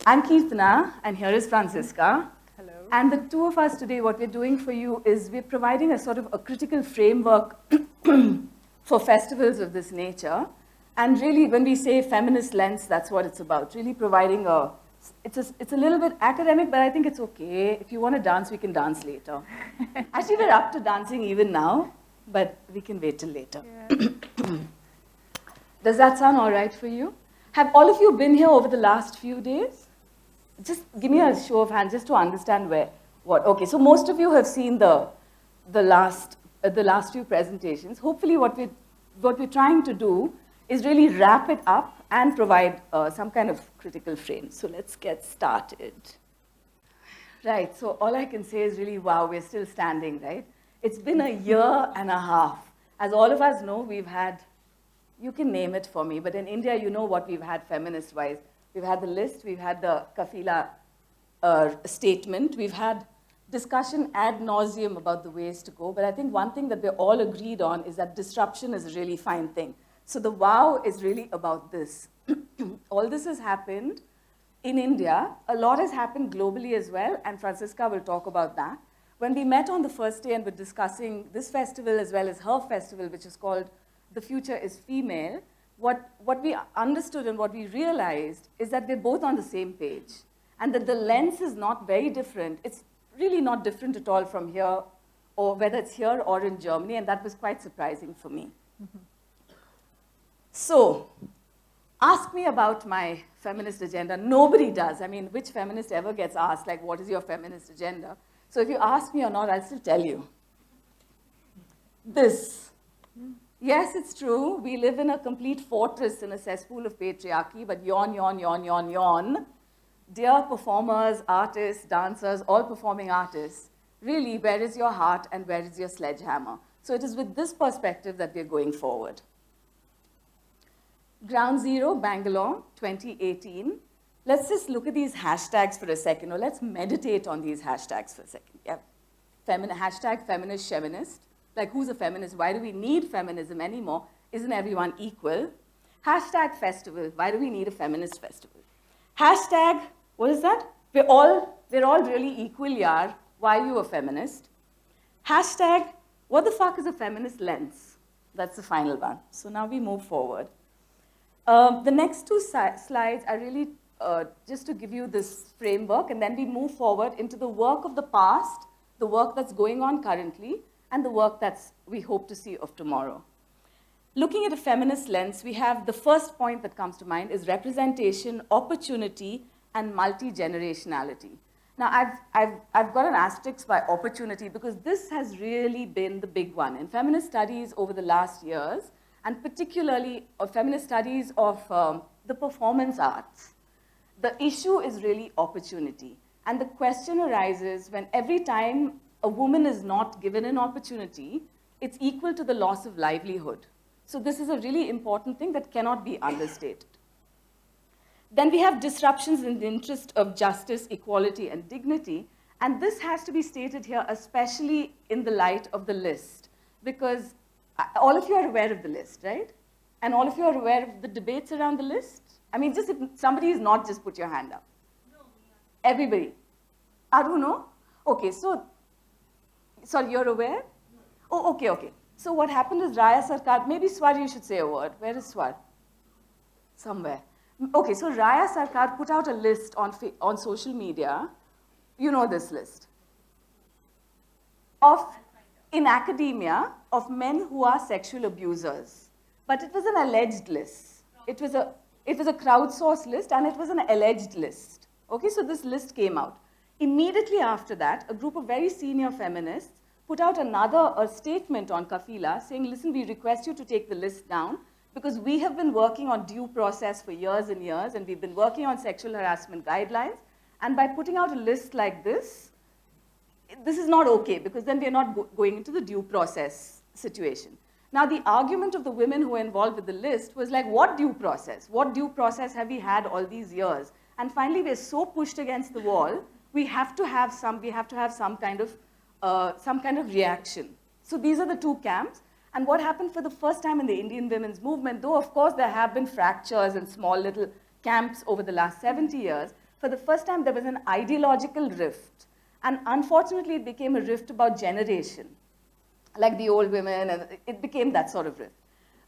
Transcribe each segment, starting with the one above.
I'm Keertana, and here is Francisca. Hello. And the two of us today, what we're doing for you is we're providing a sort of a critical framework for festivals of this nature. And really, when we say feminist lens, that's what it's about. Really providing it's a little bit academic, but I think it's okay. If you want to dance, we can dance later. Actually, we're up to dancing even now, but we can wait till later. Yeah. Does that sound all right for you? Have all of you been here over the last few days? Just give me a show of hands just to understand what. Okay, so most of you have seen the last few presentations. Hopefully what we're trying to do is really wrap it up and provide some kind of critical frame. So let's get started. Right, so all I can say is really, wow, we're still standing, right? It's been a year and a half. As all of us know, we've had, you can name it for me, but in India, you know what we've had feminist-wise. We've had the list, we've had the Kafila statement, we've had discussion ad nauseum about the ways to go, but I think one thing that we're all agreed on is that disruption is a really fine thing. So the wow is really about this. All this has happened in India. A lot has happened globally as well, and Francisca will talk about that. When we met on the first day and were discussing this festival as well as her festival, which is called The Future is Female, what we understood and what we realized is that we're both on the same page, and that the lens is not very different. It's really not different at all from here, or whether it's here or in Germany, and that was quite surprising for me. Mm-hmm. So, ask me about my feminist agenda. Nobody does. I mean, which feminist ever gets asked, like, what is your feminist agenda? So if you ask me or not, I'll still tell you. This. Yes, it's true. We live in a complete fortress in a cesspool of patriarchy, but yawn, yawn, yawn, yawn, yawn. Dear performers, artists, dancers, all performing artists, really, where is your heart and where is your sledgehammer? So it is with this perspective that we're going forward. Ground Zero, Bangalore, 2018. Let's just look at these hashtags for a second, or let's meditate on these hashtags for a second. Yeah. Hashtag feminist, cheminist. Like, who's a feminist? Why do we need feminism anymore? Isn't everyone equal? Hashtag festival. Why do we need a feminist festival? Hashtag, what is that? We're all really equal, yaar. Why are you a feminist? Hashtag, what the fuck is a feminist lens? That's the final one. So now we move forward. The next two slides are really just to give you this framework, and then we move forward into the work of the past, the work that's going on currently, and the work that's we hope to see of tomorrow. Looking at a feminist lens, we have the first point that comes to mind is representation, opportunity, and multi-generationality. Now, I've got an asterisk by opportunity because this has really been the big one. In feminist studies over the last years, and particularly feminist studies of the performance arts, the issue is really opportunity. And the question arises when every time a woman is not given an opportunity, it's equal to the loss of livelihood. So this is a really important thing that cannot be understated. Then we have disruptions in the interest of justice, equality, and dignity. And this has to be stated here, especially in the light of the list, because all of you are aware of the list, right? And all of you are aware of the debates around the list? I mean, just if somebody is not, just put your hand up. No, everybody. Aru, no? Okay, so, sorry, you're aware? No. Oh, okay. So what happened is Raya Sarkar, maybe Swar, you should say a word. Where is Swar? Somewhere. Okay, so Raya Sarkar put out a list on social media. You know this list. In academia, of men who are sexual abusers. But it was an alleged list. It was a crowdsourced list, and it was an alleged list. Okay, so this list came out. Immediately after that, a group of very senior feminists put out a statement on Kafila saying, listen, we request you to take the list down because we have been working on due process for years and years, and we've been working on sexual harassment guidelines, and by putting out a list like this is not okay, because then we're not going into the due process situation. Now, the argument of the women who were involved with the list was like, what due process? What due process have we had all these years? And finally, we're so pushed against the wall, we have to have some kind of reaction. So these are the two camps. And what happened for the first time in the Indian women's movement, though of course there have been fractures and small little camps over the last 70 years, For the first time, there was an ideological rift. And unfortunately, it became a rift about generation, like the old women, and it became that sort of rift.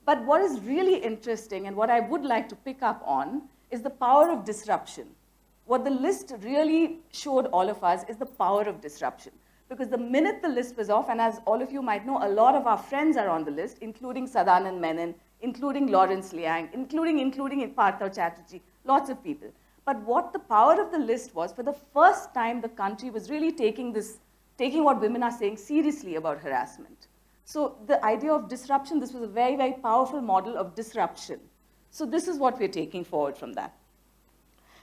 But what is really interesting, and what I would like to pick up on, is the power of disruption. What the list really showed all of us is the power of disruption. Because the minute the list was off, and as all of you might know, a lot of our friends are on the list, including Sadanand Menon, including Lawrence Liang, including Partha Chatterjee, lots of people. But what the power of the list was, for the first time, the country was really taking what women are saying seriously about harassment. So the idea of disruption, this was a very, very powerful model of disruption. So this is what we're taking forward from that.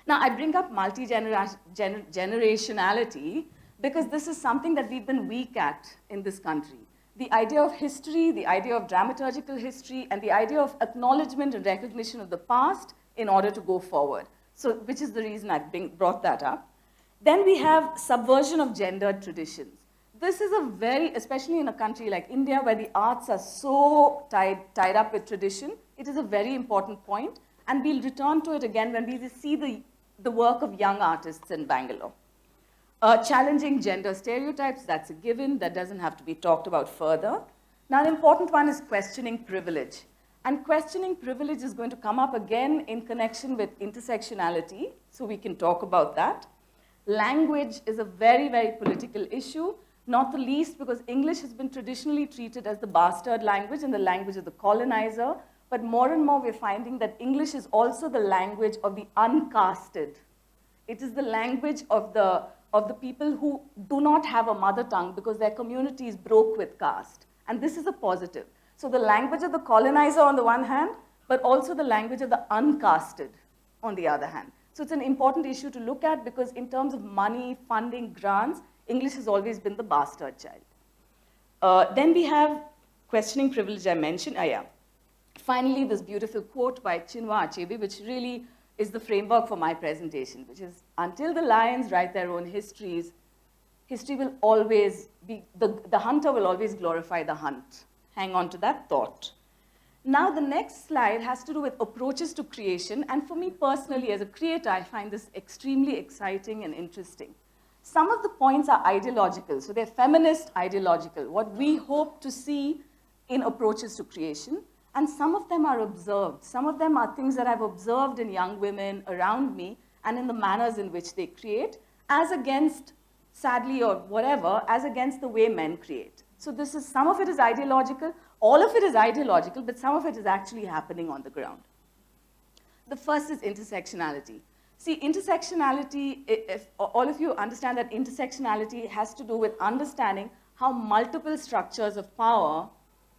Now, I bring up multi-generationality because this is something that we've been weak at in this country. The idea of history, the idea of dramaturgical history, and the idea of acknowledgement and recognition of the past in order to go forward. So, which is the reason I brought that up. Then we have subversion of gendered traditions. This is a very, especially in a country like India, where the arts are so tied up with tradition, it is a very important point, and we'll return to it again when we see the work of young artists in Bangalore. Challenging gender stereotypes, that's a given, that doesn't have to be talked about further. Now, an important one is questioning privilege. And questioning privilege is going to come up again in connection with intersectionality, so we can talk about that. Language is a very, very political issue, not the least because English has been traditionally treated as the bastard language and the language of the colonizer, but more and more we're finding that English is also the language of the uncasted. It is the language of the people who do not have a mother tongue because their communities broke with caste. And this is a positive. So the language of the colonizer on the one hand, but also the language of the uncasted on the other hand. So it's an important issue to look at because in terms of money, funding, grants, English has always been the bastard child. Then we have questioning privilege I mentioned. Finally, this beautiful quote by Chinua Achebe, which really is the framework for my presentation, which is, until the lions write their own histories, history will always be, the hunter will always glorify the hunt. Hang on to that thought. Now, the next slide has to do with approaches to creation, and for me personally, as a creator, I find this extremely exciting and interesting. Some of the points are ideological, so they're feminist ideological, what we hope to see in approaches to creation, and some of them are observed. Some of them are things that I've observed in young women around me and in the manners in which they create, as against, sadly or whatever, as against the way men create. So this is, some of it is ideological, all of it is ideological, but some of it is actually happening on the ground. The first is intersectionality. See, intersectionality, if all of you understand that intersectionality has to do with understanding how multiple structures of power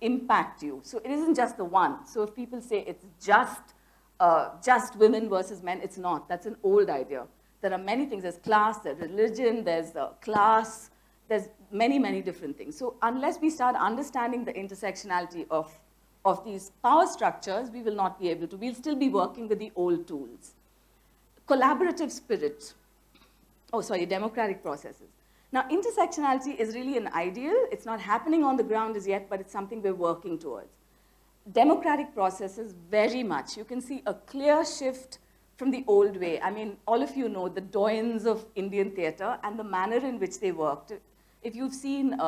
impact you. So it isn't just the one. So if people say it's just women versus men, it's not. That's an old idea. There are many things. There's class, there's religion, there's class, there's many, many different things. So unless we start understanding the intersectionality of these power structures, we will not be able to. We'll still be working with the old tools. Collaborative spirit. Democratic processes. Now, intersectionality is really an ideal. It's not happening on the ground as yet, but it's something we're working towards. Democratic processes, very much. You can see a clear shift from the old way. I mean, all of you know the doyens of Indian theater and the manner in which they worked. If you've seen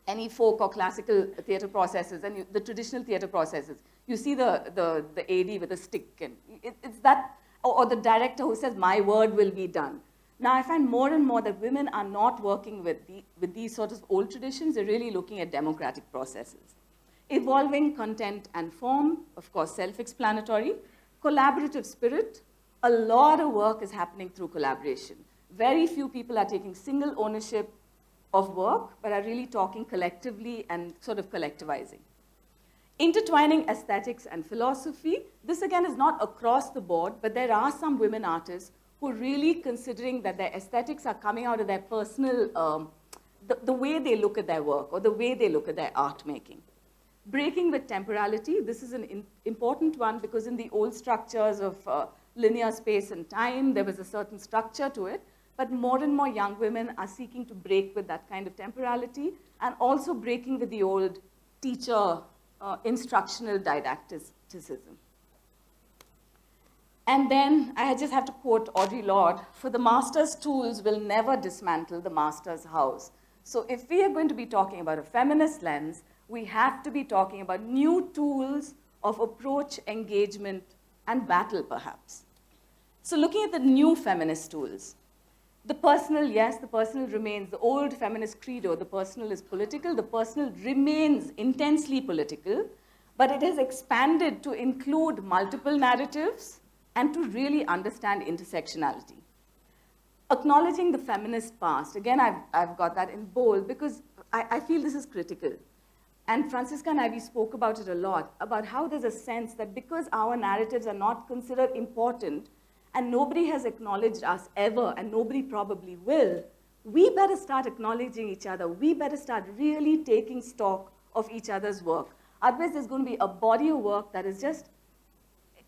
any folk or classical theater processes and the traditional theater processes, you see the AD with a stick. And it's that, or the director who says, my word will be done. Now, I find more and more that women are not working with these sort of old traditions. They're really looking at democratic processes. Evolving content and form, of course, self-explanatory. Collaborative spirit, a lot of work is happening through collaboration. Very few people are taking single ownership of work, but are really talking collectively and sort of collectivizing. Intertwining aesthetics and philosophy. This, again, is not across the board, but there are some women artists who are really considering that their aesthetics are coming out of their personal, the way they look at their work or the way they look at their art making. Breaking with temporality, this is an important one because in the old structures of linear space and time, there was a certain structure to it, but more and more young women are seeking to break with that kind of temporality and also breaking with the old teacher instructional didacticism. And then I just have to quote Audre Lorde, for the master's tools will never dismantle the master's house. So if we are going to be talking about a feminist lens, we have to be talking about new tools of approach, engagement, and battle, perhaps. So looking at the new feminist tools, the personal, yes, the personal remains. The old feminist credo, the personal is political. The personal remains intensely political, but it has expanded to include multiple narratives and to really understand intersectionality. Acknowledging the feminist past, again, I've got that in bold because I feel this is critical. And Francisca and I, we spoke about it a lot, about how there's a sense that because our narratives are not considered important, and nobody has acknowledged us ever, and nobody probably will, we better start acknowledging each other. We better start really taking stock of each other's work. Otherwise, there's going to be a body of work that is just,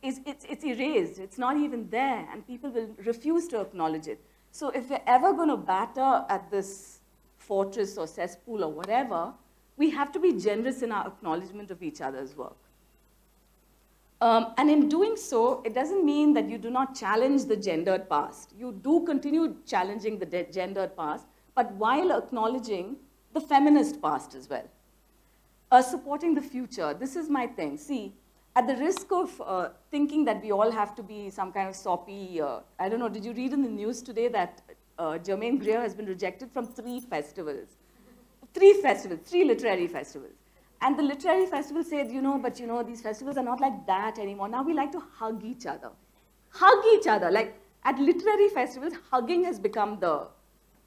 it's erased. It's not even there, and people will refuse to acknowledge it. So if we're ever going to batter at this fortress or cesspool or whatever, we have to be generous in our acknowledgement of each other's work. And in doing so, it doesn't mean that you do not challenge the gendered past. You do continue challenging the gendered past, but while acknowledging the feminist past as well. Supporting the future, this is my thing. See, at the risk of thinking that we all have to be some kind of soppy, I don't know, did you read in the news today that Germaine Greer has been rejected from 3 festivals? 3 literary festivals. And the literary festival said, but these festivals are not like that anymore. Now we like to hug each other. Hug each other. Like at literary festivals, hugging has become the,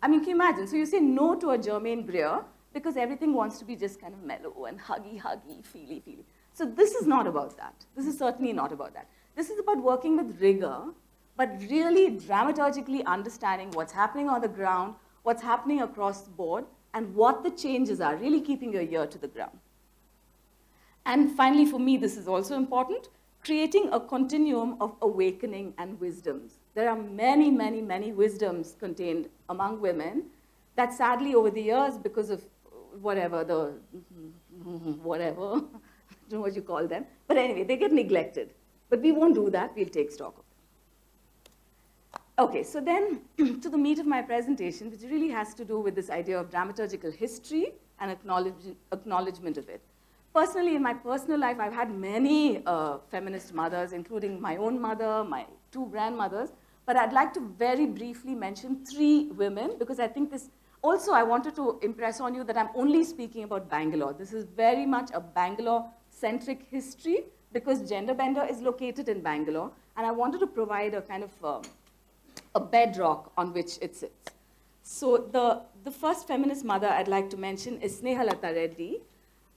can you imagine? So you say no to a Germaine Greer because everything wants to be just kind of mellow and huggy, feely. So this is not about that. This is certainly not about that. This is about working with rigor, but really dramaturgically understanding what's happening on the ground, what's happening across the board, and what the changes are, really keeping your ear to the ground. And finally, for me, this is also important, creating a continuum of awakening and wisdoms. There are many, many, many wisdoms contained among women that sadly over the years, because of whatever, I don't know what you call them, but anyway, they get neglected. But we won't do that, we'll take stock of them. Okay, so then to the meat of my presentation, which really has to do with this idea of dramaturgical history and acknowledgement of it. Personally, in my personal life, I've had many feminist mothers, including my own mother, my 2 grandmothers, but I'd like to very briefly mention 3 women, because I think this, also I wanted to impress on you that I'm only speaking about Bangalore. This is very much a Bangalore-centric history, because Gender Bender is located in Bangalore, and I wanted to provide a kind of a bedrock on which it sits. So the first feminist mother I'd like to mention is Snehalata Reddy.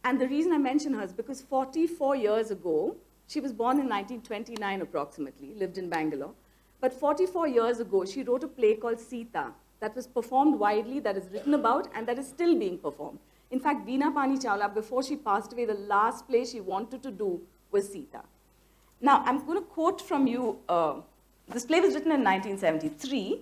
And the reason I mention her is because 44 years ago, she was born in 1929 approximately, lived in Bangalore. But 44 years ago, she wrote a play called Sita that was performed widely, that is written about, and that is still being performed. In fact, Veena Pani Chawla, before she passed away, the last play she wanted to do was Sita. Now, I'm going to quote from you. This play was written in 1973.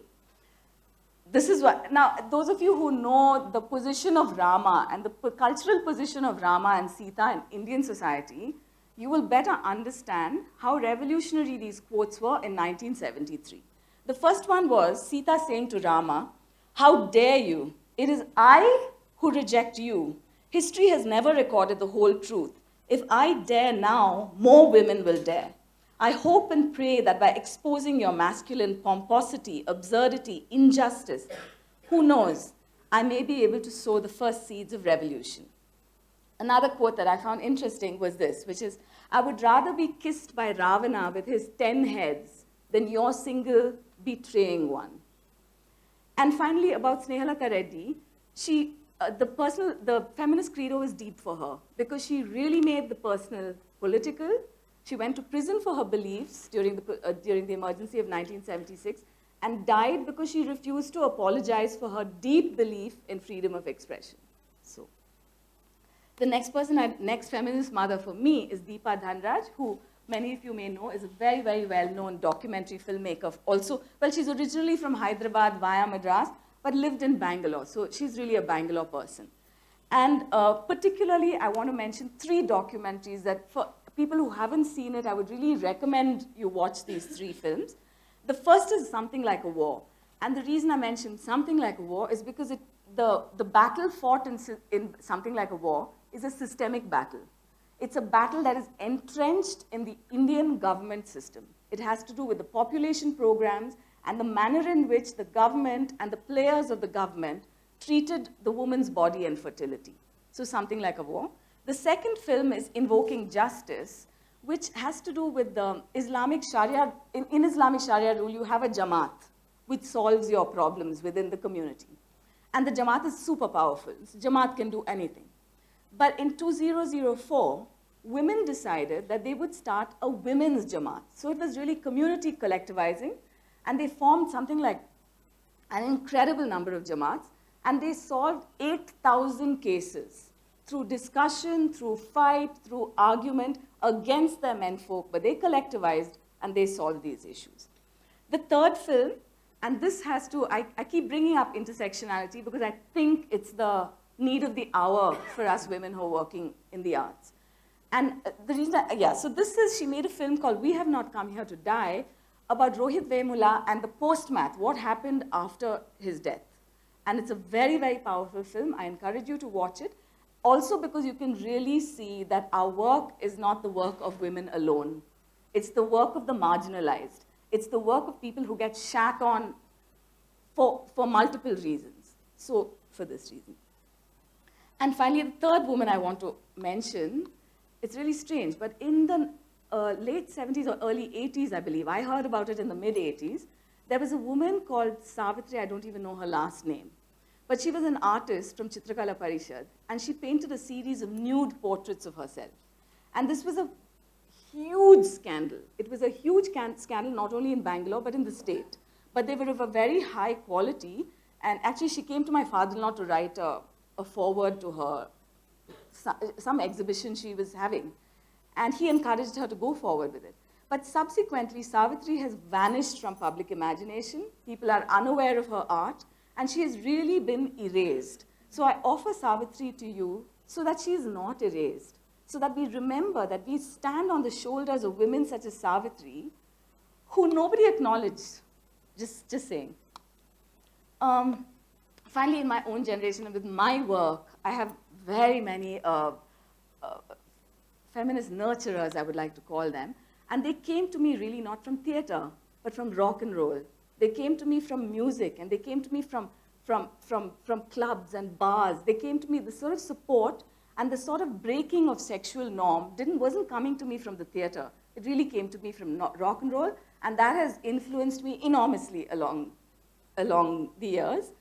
This is what, now, those of you who know the position of Rama and the cultural position of Rama and Sita in Indian society, you will better understand how revolutionary these quotes were in 1973. The first one was Sita saying to Rama, "How dare you? It is I who reject you. History has never recorded the whole truth. If I dare now, more women will dare. I hope and pray that by exposing your masculine pomposity, absurdity, injustice, who knows, I may be able to sow the first seeds of revolution." Another quote that I found interesting was this, which is, "I would rather be kissed by Ravana with his 10 heads than your single betraying one." And finally, about Snehalata Reddy, the feminist credo was deep for her because she really made the personal political. She went to prison for her beliefs during the emergency of 1976 and died because she refused to apologize for her deep belief in freedom of expression. So, the next feminist mother for me is Deepa Dhanraj, who many of you may know is a very, very well-known documentary filmmaker. Also, well, she's originally from Hyderabad via Madras, but lived in Bangalore. So she's really a Bangalore person. And particularly, I want to mention 3 documentaries that people who haven't seen it, I would really recommend you watch these 3 films. The first is Something Like a War. And the reason I mentioned Something Like a War is because the battle fought in Something Like a War is a systemic battle. It's a battle that is entrenched in the Indian government system. It has to do with the population programs and the manner in which the government and the players of the government treated the woman's body and fertility. So Something Like a War. The second film is Invoking Justice, which has to do with the Islamic Sharia. In Islamic Sharia rule, you have a Jamaat, which solves your problems within the community. And the Jamaat is super powerful. So Jamaat can do anything. But in 2004, women decided that they would start a women's Jamaat. So it was really community collectivizing, and they formed something like an incredible number of Jamaats, and they solved 8,000 cases through discussion, through fight, through argument against their menfolk, but they collectivized and they solved these issues. The third film, and this has to, I keep bringing up intersectionality because I think it's the need of the hour for us women who are working in the arts. And the reason, so this is, she made a film called We Have Not Come Here to Die about Rohit Vemula and the postmath, what happened after his death. And it's a very, very powerful film. I encourage you to watch it. Also because you can really see that our work is not the work of women alone. It's the work of the marginalized. It's the work of people who get shat on for multiple reasons. So, for this reason. And finally, the third woman I want to mention, it's really strange, but in the late 70s or early 80s, I believe, I heard about it in the mid-80s, there was a woman called Savitri, I don't even know her last name, but she was an artist from Chitrakala Parishad, and she painted a series of nude portraits of herself. And this was a huge scandal. It was a huge scandal not only in Bangalore, but in the state. But they were of a very high quality, and actually she came to my father-in-law to write a foreword to her, some exhibition she was having. And he encouraged her to go forward with it. But subsequently, Savitri has vanished from public imagination. People are unaware of her art, and she has really been erased. So I offer Savitri to you so that she is not erased, so that we remember that we stand on the shoulders of women such as Savitri, who nobody acknowledged, just saying. Finally, in my own generation and with my work, I have very many feminist nurturers, I would like to call them. And they came to me really not from theater, but from rock and roll. They came to me from music, and they came to me from clubs and bars. They came to me, the sort of support and the sort of breaking of sexual norm wasn't coming to me from the theater. It really came to me from rock and roll, and that has influenced me enormously along the years.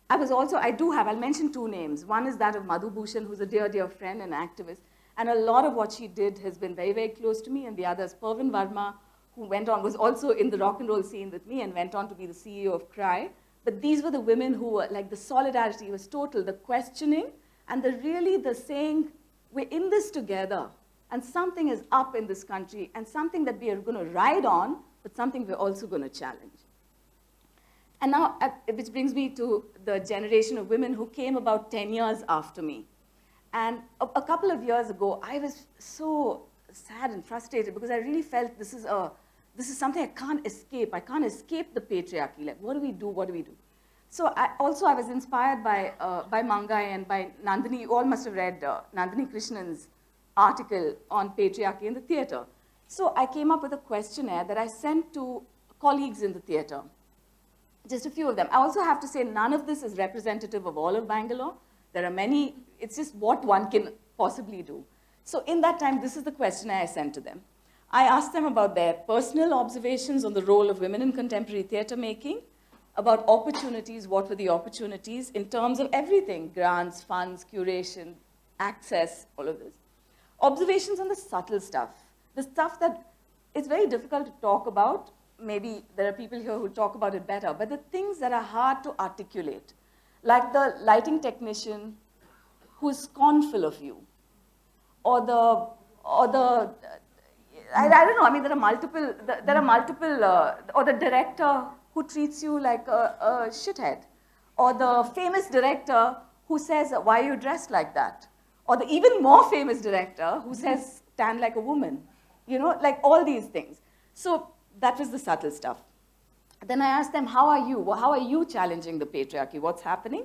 I'll mention 2 names. One is that of Madhu Bhushan, who's a dear, dear friend and activist. And a lot of what she did has been very, very close to me. And the other is Parvin Verma, who was also in the rock and roll scene with me and went on to be the CEO of Cry. But these were the women who were, like, the solidarity was total, the questioning, and the saying, we're in this together, and something is up in this country, and something that we are going to ride on, but something we're also going to challenge. And now, which brings me to the generation of women who came about 10 years after me. And a couple of years ago, I was so sad and frustrated because I really felt this is something I can't escape. I can't escape the patriarchy. Like, what do we do? What do we do? So I was inspired by Mangai and by Nandini. You all must have read Nandini Krishnan's article on patriarchy in the theater. So I came up with a questionnaire that I sent to colleagues in the theater. Just a few of them. I also have to say none of this is representative of all of Bangalore. There are many, it's just what one can possibly do. So in that time, this is the questionnaire I sent to them. I asked them about their personal observations on the role of women in contemporary theater making, about opportunities, what were the opportunities in terms of everything, grants, funds, curation, access, all of this. Observations on the subtle stuff, the stuff that is very difficult to talk about. Maybe there are people here who talk about it better, but the things that are hard to articulate, like the lighting technician who's scornful of you, or the I don't know. I mean, there are multiple, or the director who treats you like a shithead, or the famous director who says, "Why are you dressed like that?" Or the even more famous director who says stand like a woman. You know, like all these things. So that was the subtle stuff. Then I asked them, how are you? Well, how are you challenging the patriarchy? What's happening?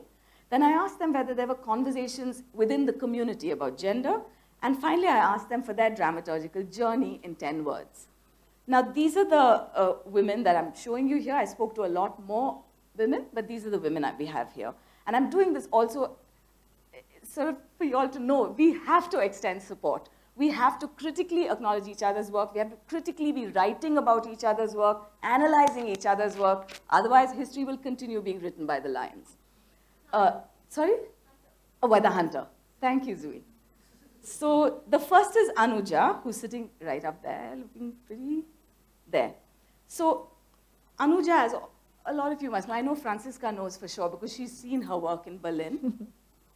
Then I asked them whether there were conversations within the community about gender. And finally, I asked them for their dramaturgical journey in 10 words. Now, these are the women that I'm showing you here. I spoke to a lot more women, but these are the women that we have here. And I'm doing this also sort of for you all to know, we have to extend support. We have to critically acknowledge each other's work. We have to critically be writing about each other's work, analyzing each other's work. Otherwise, history will continue being written by the lions. Sorry? Oh, by the hunter. Thank you, Zui. So the first is Anuja, who's sitting right up there, looking pretty there. So Anuja, as a lot of you must know, I know Franziska knows for sure because she's seen her work in Berlin,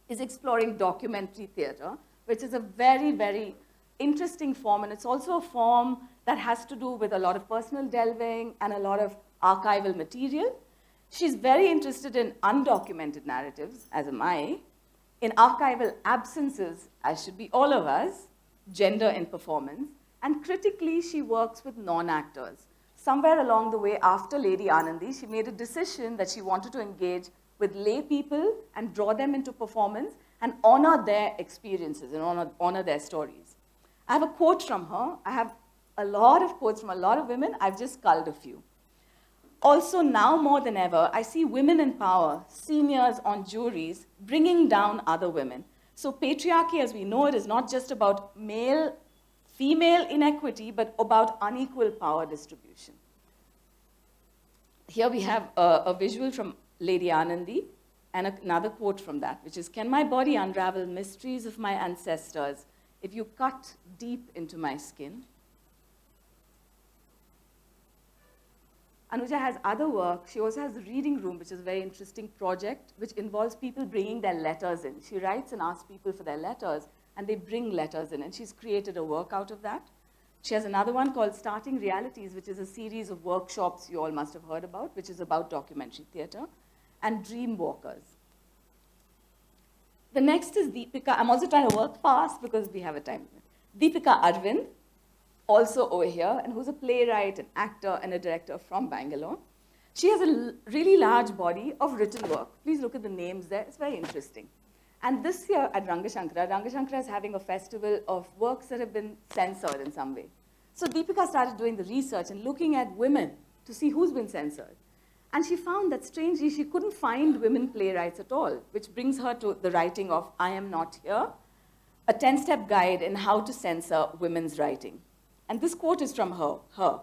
is exploring documentary theater, which is a very, very interesting form, and it's also a form that has to do with a lot of personal delving and a lot of archival material. She's very interested in undocumented narratives, as am I, in archival absences, as should be all of us, gender in performance, and critically she works with non-actors. Somewhere along the way, after Lady Anandi, she made a decision that she wanted to engage with lay people and draw them into performance and honor their experiences and honor their stories. I have a quote from her. I have a lot of quotes from a lot of women. I've just culled a few. Also, now more than ever, I see women in power, seniors on juries, bringing down other women. So patriarchy, as we know it, is not just about male-female inequity, but about unequal power distribution. Here we have a visual from Lady Anandi, and another quote from that, which is, "Can my body unravel mysteries of my ancestors if you cut deep into my skin?" Anuja has other work. She also has the reading room, which is a very interesting project, which involves people bringing their letters in. She writes and asks people for their letters, and they bring letters in, and she's created a work out of that. She has another one called Starting Realities, which is a series of workshops you all must have heard about, which is about documentary theater, and Dream Walkers. The next is Deepika. I'm also trying to work fast because we have a time limit. Deepika Arvind, also over here, and who's a playwright, an actor, and a director from Bangalore. She has a really large body of written work. Please look at the names there. It's very interesting. And this year at Rangashankara is having a festival of works that have been censored in some way. So Deepika started doing the research and looking at women to see who's been censored. And she found that, strangely, she couldn't find women playwrights at all, which brings her to the writing of I Am Not Here, a 10-step guide in how to censor women's writing. And this quote is from her.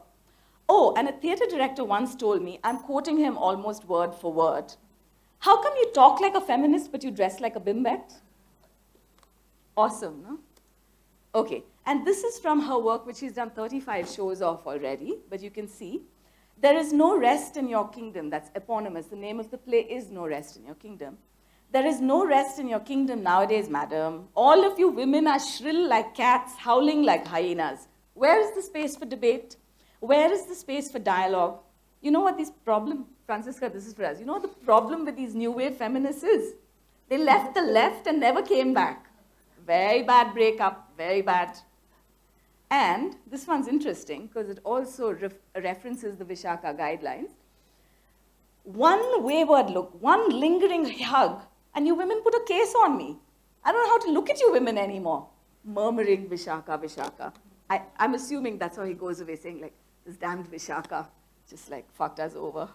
Oh, and a theater director once told me, I'm quoting him almost word for word, "How come you talk like a feminist but you dress like a bimbette?" Awesome, no? Okay, and this is from her work, which she's done 35 shows of already, but you can see, "There is no rest in your kingdom." That's eponymous. The name of the play is No Rest in Your Kingdom. "There is no rest in your kingdom nowadays, madam. All of you women are shrill like cats, howling like hyenas. Where is the space for debate? Where is the space for dialogue? You know what this problem, Franziska, this is for us. You know what the problem with these new wave feminists is? They left the left and never came back. Very bad breakup, very bad." And this one's interesting because it also references the Vishaka guidelines. "One wayward look, one lingering hug, and you women put a case on me. I don't know how to look at you women anymore." Murmuring Vishaka, Vishaka. I'm assuming that's how he goes away saying, like, this damned Vishaka just like fucked us over.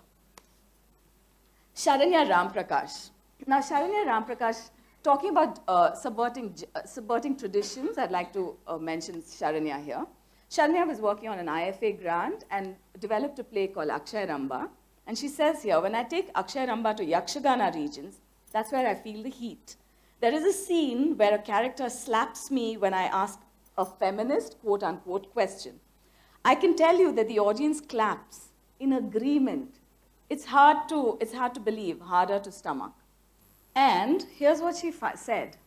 Sharanya Ramprakash. Now, Sharanya Ramprakash, talking about subverting traditions, I'd like to mention Sharanya here. Sharanya was working on an IFA grant and developed a play called Akshay Ramba. And she says here, "When I take Akshay Ramba to Yakshagana regions, that's where I feel the heat. There is a scene where a character slaps me when I ask a feminist, quote unquote, question. I can tell you that the audience claps in agreement. It's hard to believe, harder to stomach." And here's what she said.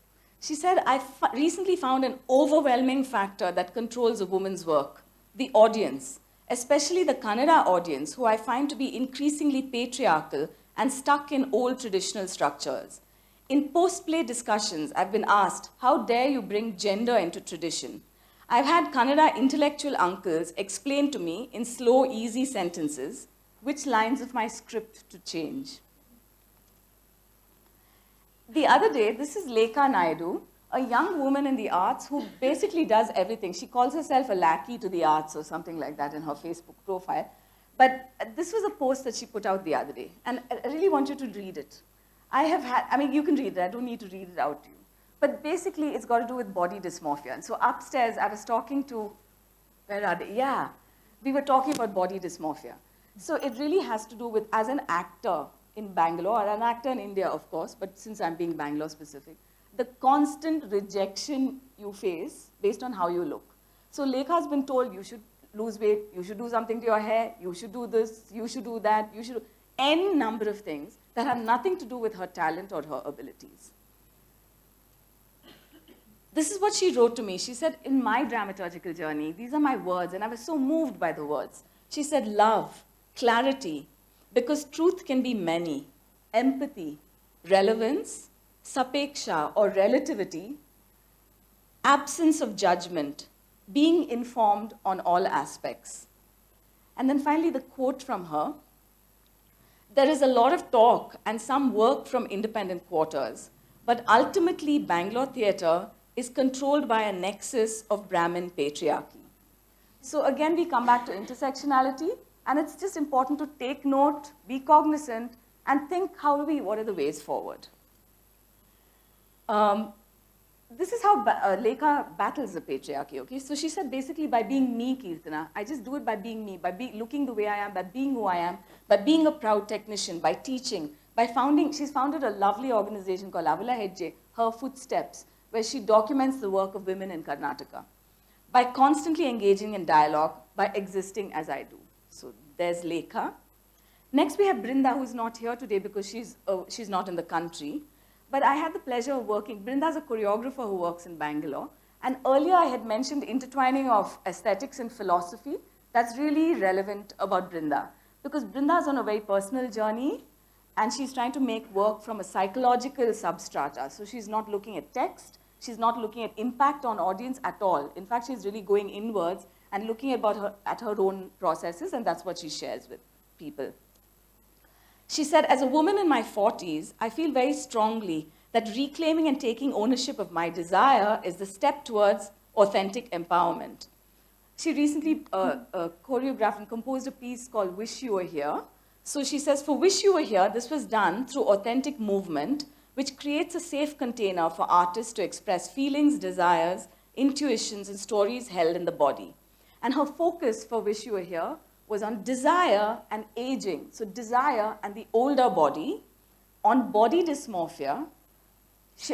She said, "I recently found an overwhelming factor that controls a woman's work, the audience, especially the Kannada audience, who I find to be increasingly patriarchal and stuck in old traditional structures. In post-play discussions, I've been asked, how dare you bring gender into tradition? I've had Kannada intellectual uncles explain to me in slow, easy sentences which lines of my script to change. The other day, this is Lekha Naidu, a young woman in the arts who basically does everything. She calls herself a lackey to the arts or something like that in her Facebook profile. But this was a post that she put out the other day, and I really want you to read it. You can read it, I don't need to read it out to you. But basically, it's got to do with body dysmorphia. And so upstairs, I was talking to, where are they? Yeah, we were talking about body dysmorphia. So it really has to do with, as an actor in Bangalore, or an actor in India, of course, but since I'm being Bangalore specific, the constant rejection you face based on how you look. So Lekha's been told, you should lose weight, you should do something to your hair, you should do this, you should do that, you should do any number of things that have nothing to do with her talent or her abilities. This is what she wrote to me. She said, in my dramaturgical journey, these are my words, and I was so moved by the words. She said, love, clarity, because truth can be many, empathy, relevance, sapeksha or relativity, absence of judgment, being informed on all aspects. And then finally, the quote from her, there is a lot of talk and some work from independent quarters, but ultimately Bangalore theatre is controlled by a nexus of Brahmin patriarchy. So again, we come back to intersectionality, and it's just important to take note, be cognizant, and think what are the ways forward. This is how Lekha battles the patriarchy, okay? So she said basically by being me, Kirtana, I just do it by being me, by looking the way I am, by being who I am, by being a proud technician, by teaching, she's founded a lovely organization called Avula Hejje, Her Footsteps, where she documents the work of women in Karnataka. By constantly engaging in dialogue, by existing as I do. So there's Lekha. Next we have Brinda, who's not here today because she's not in the country. But I had the pleasure of working. Brinda's a choreographer who works in Bangalore. And earlier I had mentioned intertwining of aesthetics and philosophy. That's really relevant about Brinda. Because Brinda's on a very personal journey, and she's trying to make work from a psychological substrata. So she's not looking at text. She's not looking at impact on audience at all. In fact, she's really going inwards and looking at her own processes, and that's what she shares with people. She said, as a woman in my 40s, I feel very strongly that reclaiming and taking ownership of my desire is the step towards authentic empowerment. She recently choreographed and composed a piece called Wish You Were Here. So she says, for Wish You Were Here, this was done through authentic movement, which creates a safe container for artists to express feelings, desires, intuitions, and stories held in the body. And her focus for Wish You Were Here was on desire and aging. So desire and the older body, on body dysmorphia.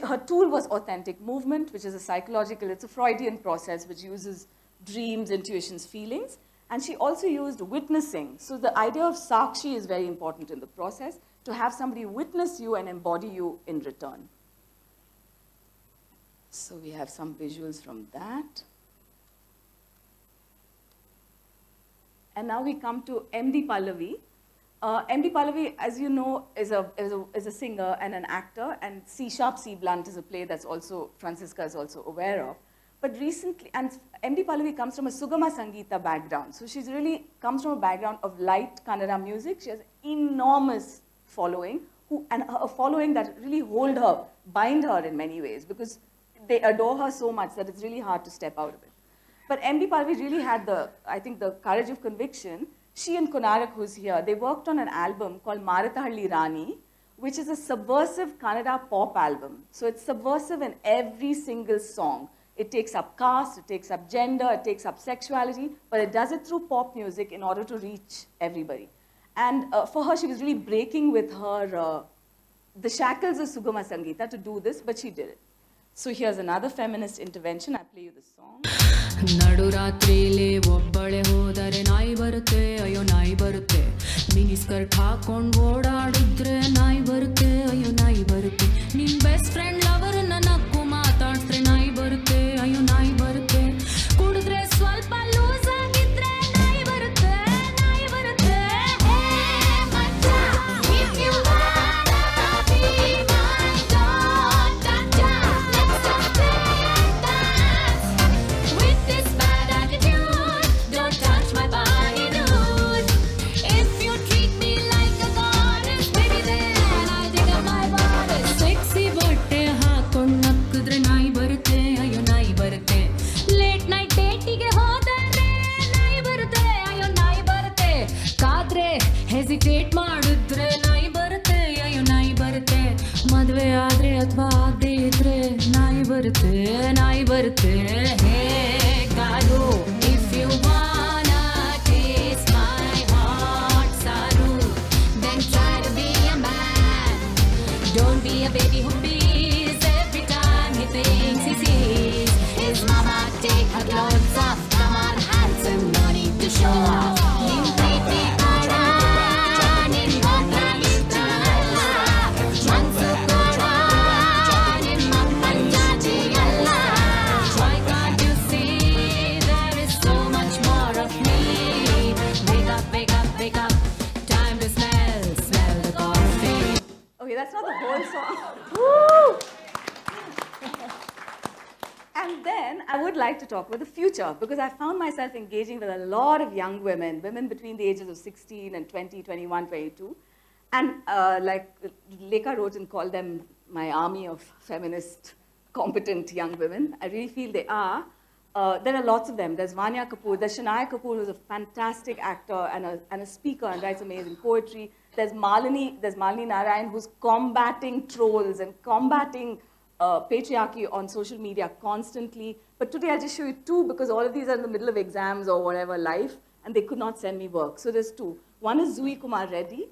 Her tool was authentic movement, which is it's a Freudian process which uses dreams, intuitions, feelings. And she also used witnessing. So the idea of sakshi is very important in the process, to have somebody witness you and embody you in return. So we have some visuals from that. And now we come to M.D. Pallavi. M.D. Pallavi, as you know, is a singer and an actor, and C Sharp, C Blunt is a play that's also, Francisca is also aware of. But recently, and M.D. Pallavi comes from a Sugama Sangeeta background. So she's really comes from a background of light Kannada music. She has enormous following, and a following that really bind her in many ways, because they adore her so much that it's really hard to step out of it. But M.D. Pallavi really had the courage of conviction. She and Konarak, who's here, they worked on an album called Maratahalli Rani, which is a subversive Kannada pop album. So it's subversive in every single song. It takes up caste, it takes up gender, it takes up sexuality, but it does it through pop music in order to reach everybody. And for her, she was really breaking with her, the shackles of Sugama Sangeeta to do this, but she did it. So here's another feminist intervention. I'll play you the song. ನಡುರಾತ್ರಿಲಿ ಒಬ್ಬಳೆ ಹೋದರೆ ನಾಯಿ ಬರುತ್ತೆ ಅಯ್ಯೋ ನಾಯಿ ಬರುತ್ತೆ mini skirt ಹಾಕೊಂಡು ಓಡಾಡಿದ್ರೆ ನಾಯಿ ಬರುತ್ತೆ ಅಯ್ಯೋ ನಾಯಿ ಬರುತ್ತೆ ನಿನ್ ಬೆಸ್ಟ್ ಫ್ರೆಂಡ್ ಲವರನ್ನ ನಕ್ಕು ಮಾತಾಡ್ಸ್ರೆ ನಾಯಿ ಬರುತ್ತೆ ಅಯ್ಯೋ ನಾಯಿ ಬರುತ್ತೆ ಕುಡಿದ್ರೆ ಸ್ವಲ್ಪ ಲೂಸ್ ಆಗಿದ್ರೆ ನಾಯಿ ಬರುತ್ತೆ ನಾಯಿ ಬರುತ್ತೆ With this ಹೆಸಿಟೇಟ್ ಮಾಡಿದ್ರೆ ನಾಯಿ ಬರುತ್ತೆ ಅಯ್ಯೋ ನಾಯಿ ಬರುತ್ತೆ ಮದುವೆ ಆದ್ರೆ ಅಥವಾ ಆಗದೆ ಇದ್ರೆ ನಾಯಿ ಬರುತ್ತೆ ಹೇ car if you wanna taste my heart saru then try to be a man don't be a baby who bees every time he thinks he sees his mama take her clothes off come on handsome no need to show off nim preeti kada nim gondra ittalla mansu koda nim manjaji alla why can't you see there is so much more of me wake up wake up wake up time to smell the coffee. Okay, that's not the whole song. And then I would like to talk about the future because I found myself engaging with a lot of young women between the ages of 16 and 20, 21, 22. And like Lekha wrote and called them my army of feminist, competent young women. I really feel they are. There are lots of them. There's Vanya Kapoor, there's Shania Kapoor, who's a fantastic actor and a speaker and writes amazing poetry. There's Malini Narayan, who's combating trolls and combating patriarchy on social media constantly. But today I'll just show you two because all of these are in the middle of exams or whatever life, and they could not send me work. So there's two. One is Zui Kumar Reddy,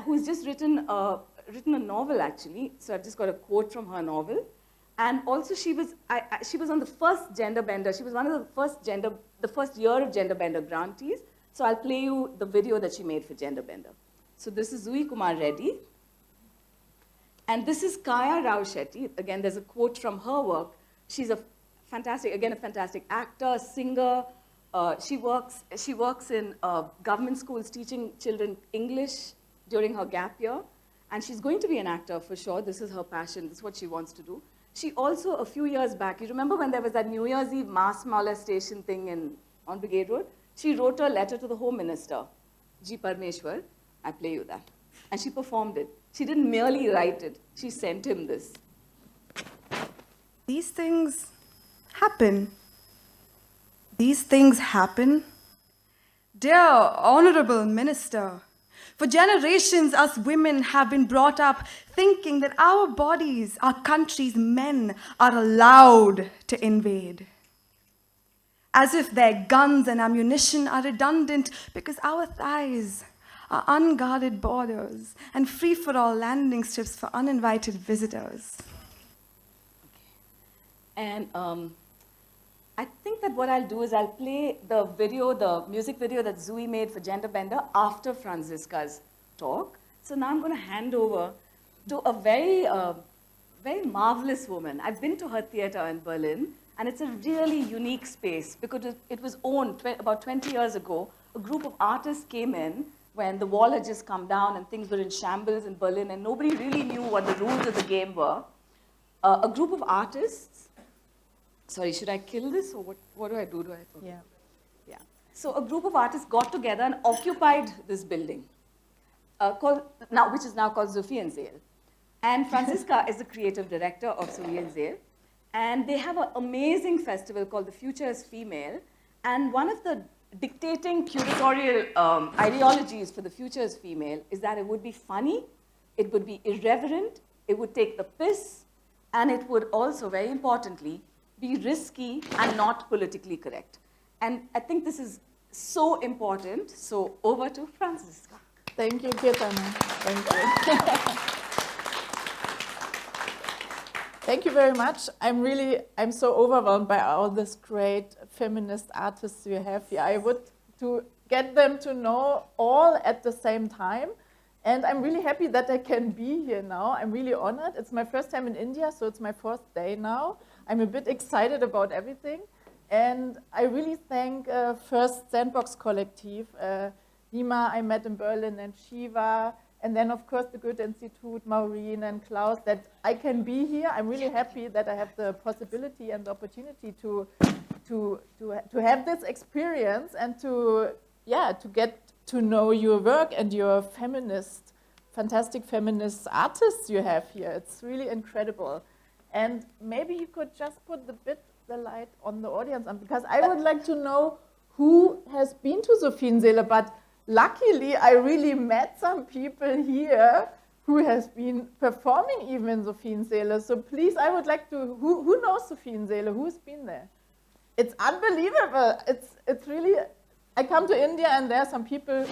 who's just written a novel actually. So I've just got a quote from her novel. And also she was on the first gender bender. She was one of the first year of gender bender grantees. So I'll play you the video that she made for gender bender. So this is Zui Kumar Reddy. And this is Kaya Rao Shetty. Again, there's a quote from her work. She's a fantastic actor, singer. She works in government schools teaching children English during her gap year. And she's going to be an actor for sure. This is her passion. This is what she wants to do. She also, a few years back, you remember when there was that New Year's Eve mass molestation thing on Brigade Road? She wrote a letter to the Home Minister, G. Parmeshwar. I play you that. And she performed it. She didn't merely write it. She sent him this. These things happen. These things happen. Dear Honorable Minister, for generations, us women have been brought up thinking that our bodies, our country's men, are allowed to invade. As if their guns and ammunition are redundant because our thighs are unguarded borders and free-for-all landing strips for uninvited visitors. And I think that what I'll do is I'll play the music video that Zui made for Gender Bender after Franziska's talk. So now I'm going to hand over to a very marvelous woman. I've been to her theater in Berlin, and it's a really unique space because it was owned about 20 years ago. A group of artists came in when the wall had just come down and things were in shambles in Berlin, and nobody really knew what the rules of the game were. A group of artists. Sorry, should I kill this or what do I do? Yeah. So a group of artists got together and occupied this building, which is now called Sophie and Zale. And Franziska is the creative director of Sophie and Zale. And they have an amazing festival called The Future is Female. And one of the dictating curatorial ideologies for The Future is Female is that it would be funny, it would be irreverent, it would take the piss, and it would also, very importantly, be risky and not politically correct. And I think this is so important. So over to Franziska. Thank you, Kirtana. Thank you. Thank you very much. I'm so overwhelmed by all these great feminist artists you have here. I would to get them to know all at the same time. And I'm really happy that I can be here now. I'm really honored. It's my first time in India, so it's my fourth day now. I'm a bit excited about everything. And I really thank first Sandbox Collective, Nima I met in Berlin, and Shiva, and then of course the Goethe Institute, Maureen and Klaus, that I can be here. I'm really happy that I have the possibility and the opportunity to have this experience and to get to know your work and your fantastic feminist artists you have here. It's really incredible. And maybe you could just put the light on the audience, because I would like to know who has been to Sophienseele, but luckily, I really met some people here who has been performing even in Sophienseele. So please, I would like to, who knows Sophienseele? Who's been there? It's unbelievable. It's really, I come to India and there are some people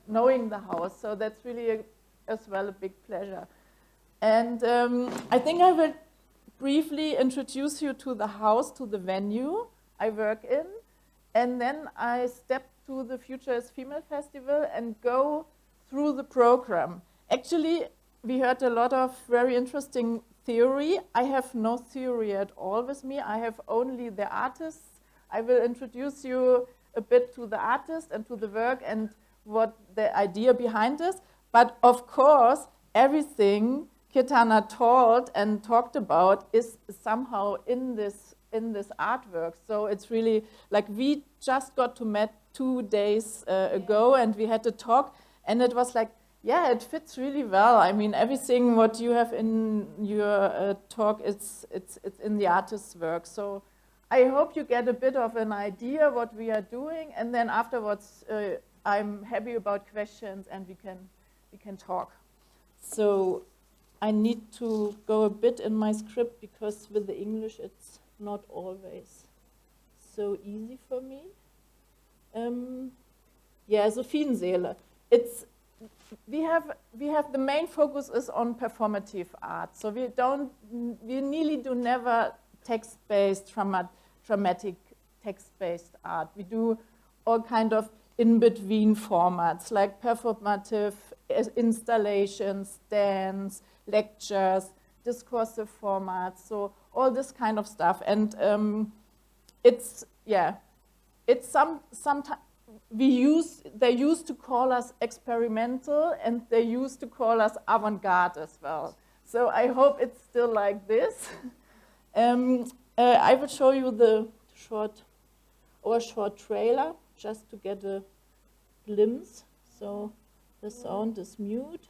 knowing the house. So that's really as well a big pleasure. And I think I will briefly introduce you to the house, to the venue I work in. And then I step to the Future is Female Festival and go through the program. Actually, we heard a lot of very interesting theory. I have no theory at all with me. I have only the artists. I will introduce you a bit to the artist and to the work and what the idea behind is. But of course, everything Kirtana told and talked about is somehow in this artwork. So it's really like we just got to meet 2 days ago and we had to talk and it was like, yeah, it fits really well. I mean, everything what you have in your talk, it's in the artist's work. So I hope you get a bit of an idea what we are doing, and then afterwards, I'm happy about questions and we can talk. So I need to go a bit in my script because with the English, it's not always so easy for me. Yeah, Sophienseele. We have the main focus is on performative art. So we nearly do never text-based, dramatic text-based art. We do all kind of in-between formats like performative installations, dance, lectures, discursive formats. So all this kind of stuff. And sometimes they used to call us experimental and they used to call us avant-garde as well. So I hope it's still like this. I will show you the short trailer just to get a glimpse. So the sound is mute.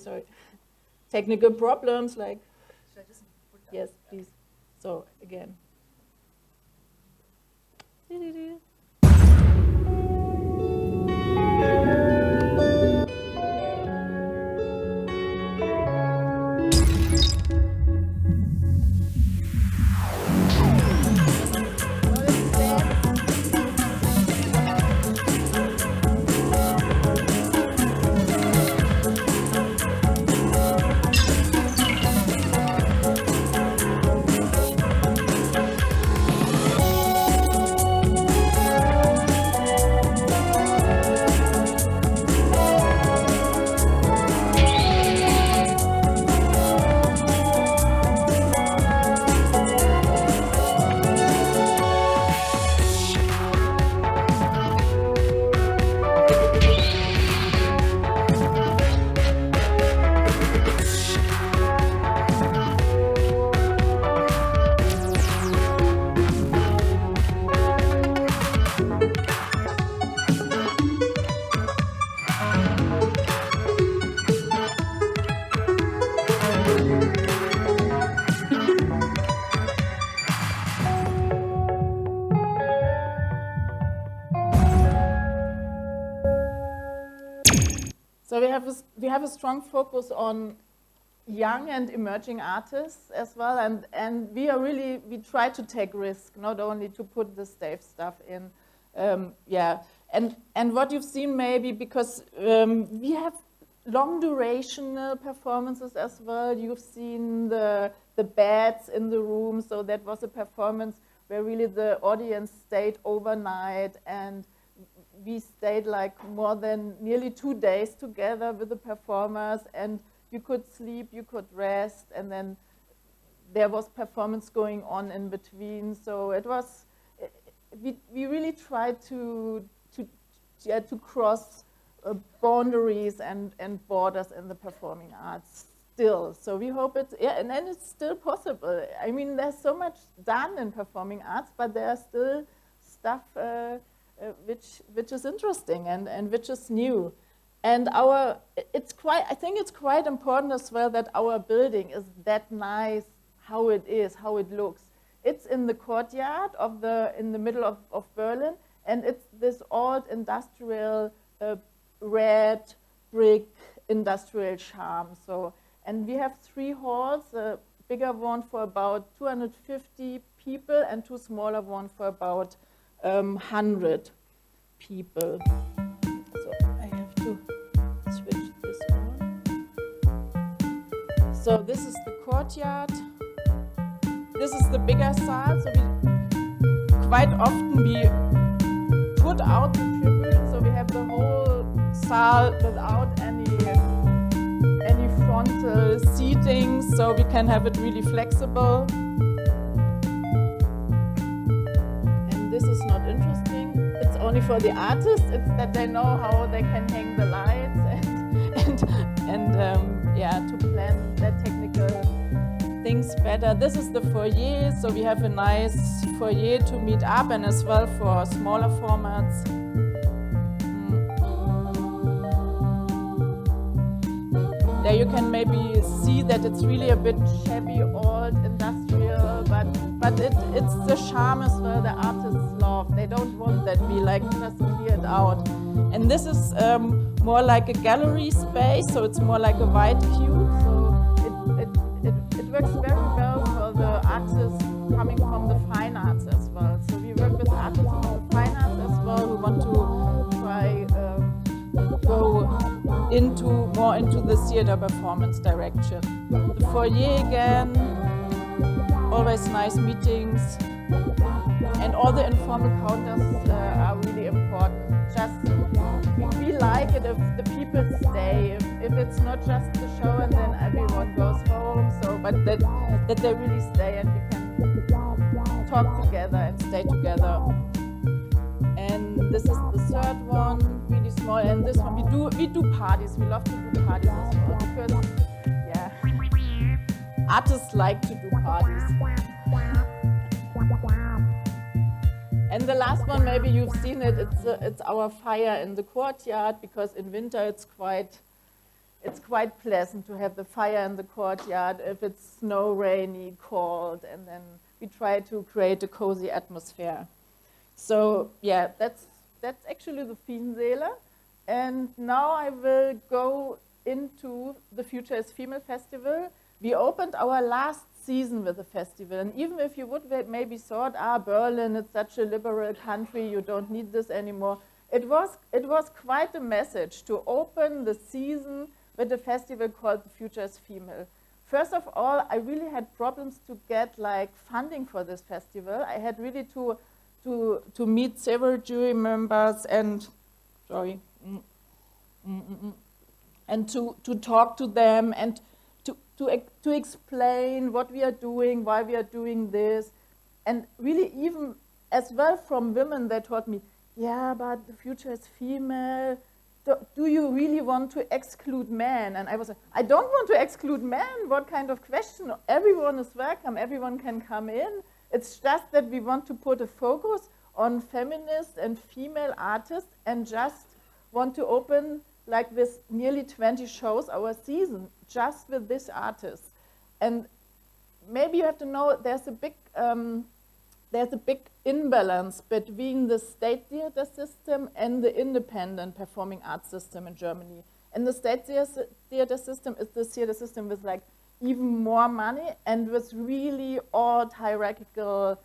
Sorry. Technical problems like. Should I just put it yes, please. So again. So we have a strong focus on young and emerging artists as well, and we try to take risk, not only to put the safe stuff in, and what you've seen maybe because we have long durational performances as well. You've seen the beds in the room, so that was a performance where really the audience stayed overnight and we stayed like more than nearly 2 days together with the performers, and you could sleep, you could rest, and then there was performance going on in between. So it was, we really tried to cross boundaries and borders in the performing arts still. So we hope and then it's still possible. I mean, there's so much done in performing arts, but there's still stuff which is interesting and which is new. And I think it's quite important as well that our building is that nice, how it is, how it looks. It's in the courtyard in the middle of Berlin, and it's this old industrial red brick industrial charm. So, and we have 3 halls, a bigger one for about 250 people and 2 smaller ones for about 100 people. So I have to switch this on. So this is the courtyard. This is the bigger side. So quite often we put out the tribune, so we have the whole saal without any frontal seating, so we can have it really flexible. And this is not interesting. It's only for the artists. It's that they know how they can hang the lights and to plan their technical things better. This is the foyer, so we have a nice foyer to meet up, and as well for smaller formats. There you can maybe see that it's really a bit shabby, old, industrial, but it's the charm as well the artists love. They don't want that we like just cleared out. And this is more like a gallery space, so it's more like a wide view. So it works very well for the artists coming from the fine arts as well. So we work with artists from the fine arts as well who want to try go more into the theater performance direction. The foyer again, always nice meetings, and all the informal counters are really important. Just we like it if the people stay, if it's not just the show and then everyone goes home. So, but that they really stay and we can talk together and stay together. And this is the third one, really small. And this one, we do parties. We love to do parties as well because, artists like to do parties. And the last one, maybe you've seen it. It's our fire in the courtyard, because in winter it's quite pleasant to have the fire in the courtyard. If it's snow, rainy, cold, and then we try to create a cozy atmosphere. So yeah, that's actually the Fienseele. And now I will go into the Future is Female Festival. We opened our last season with the festival, and even if you would maybe thought, Berlin, it's such a liberal country, you don't need this anymore. It was quite a message to open the season with a festival called The Future is Female. First of all, I really had problems to get funding for this festival. I had really to meet several jury members and and to talk to them and to explain what we are doing, why we are doing this. And really even as well from women, they told me, yeah, but the future is female. Do you really want to exclude men? And I was like, I don't want to exclude men. What kind of question? Everyone is welcome. Everyone can come in. It's just that we want to put a focus on feminist and female artists and just want to open with nearly 20 shows our season, just with this artist. And maybe you have to know there's a big imbalance between the state theater system and the independent performing arts system in Germany. And the state theater system is the theater system with even more money and with really odd hierarchical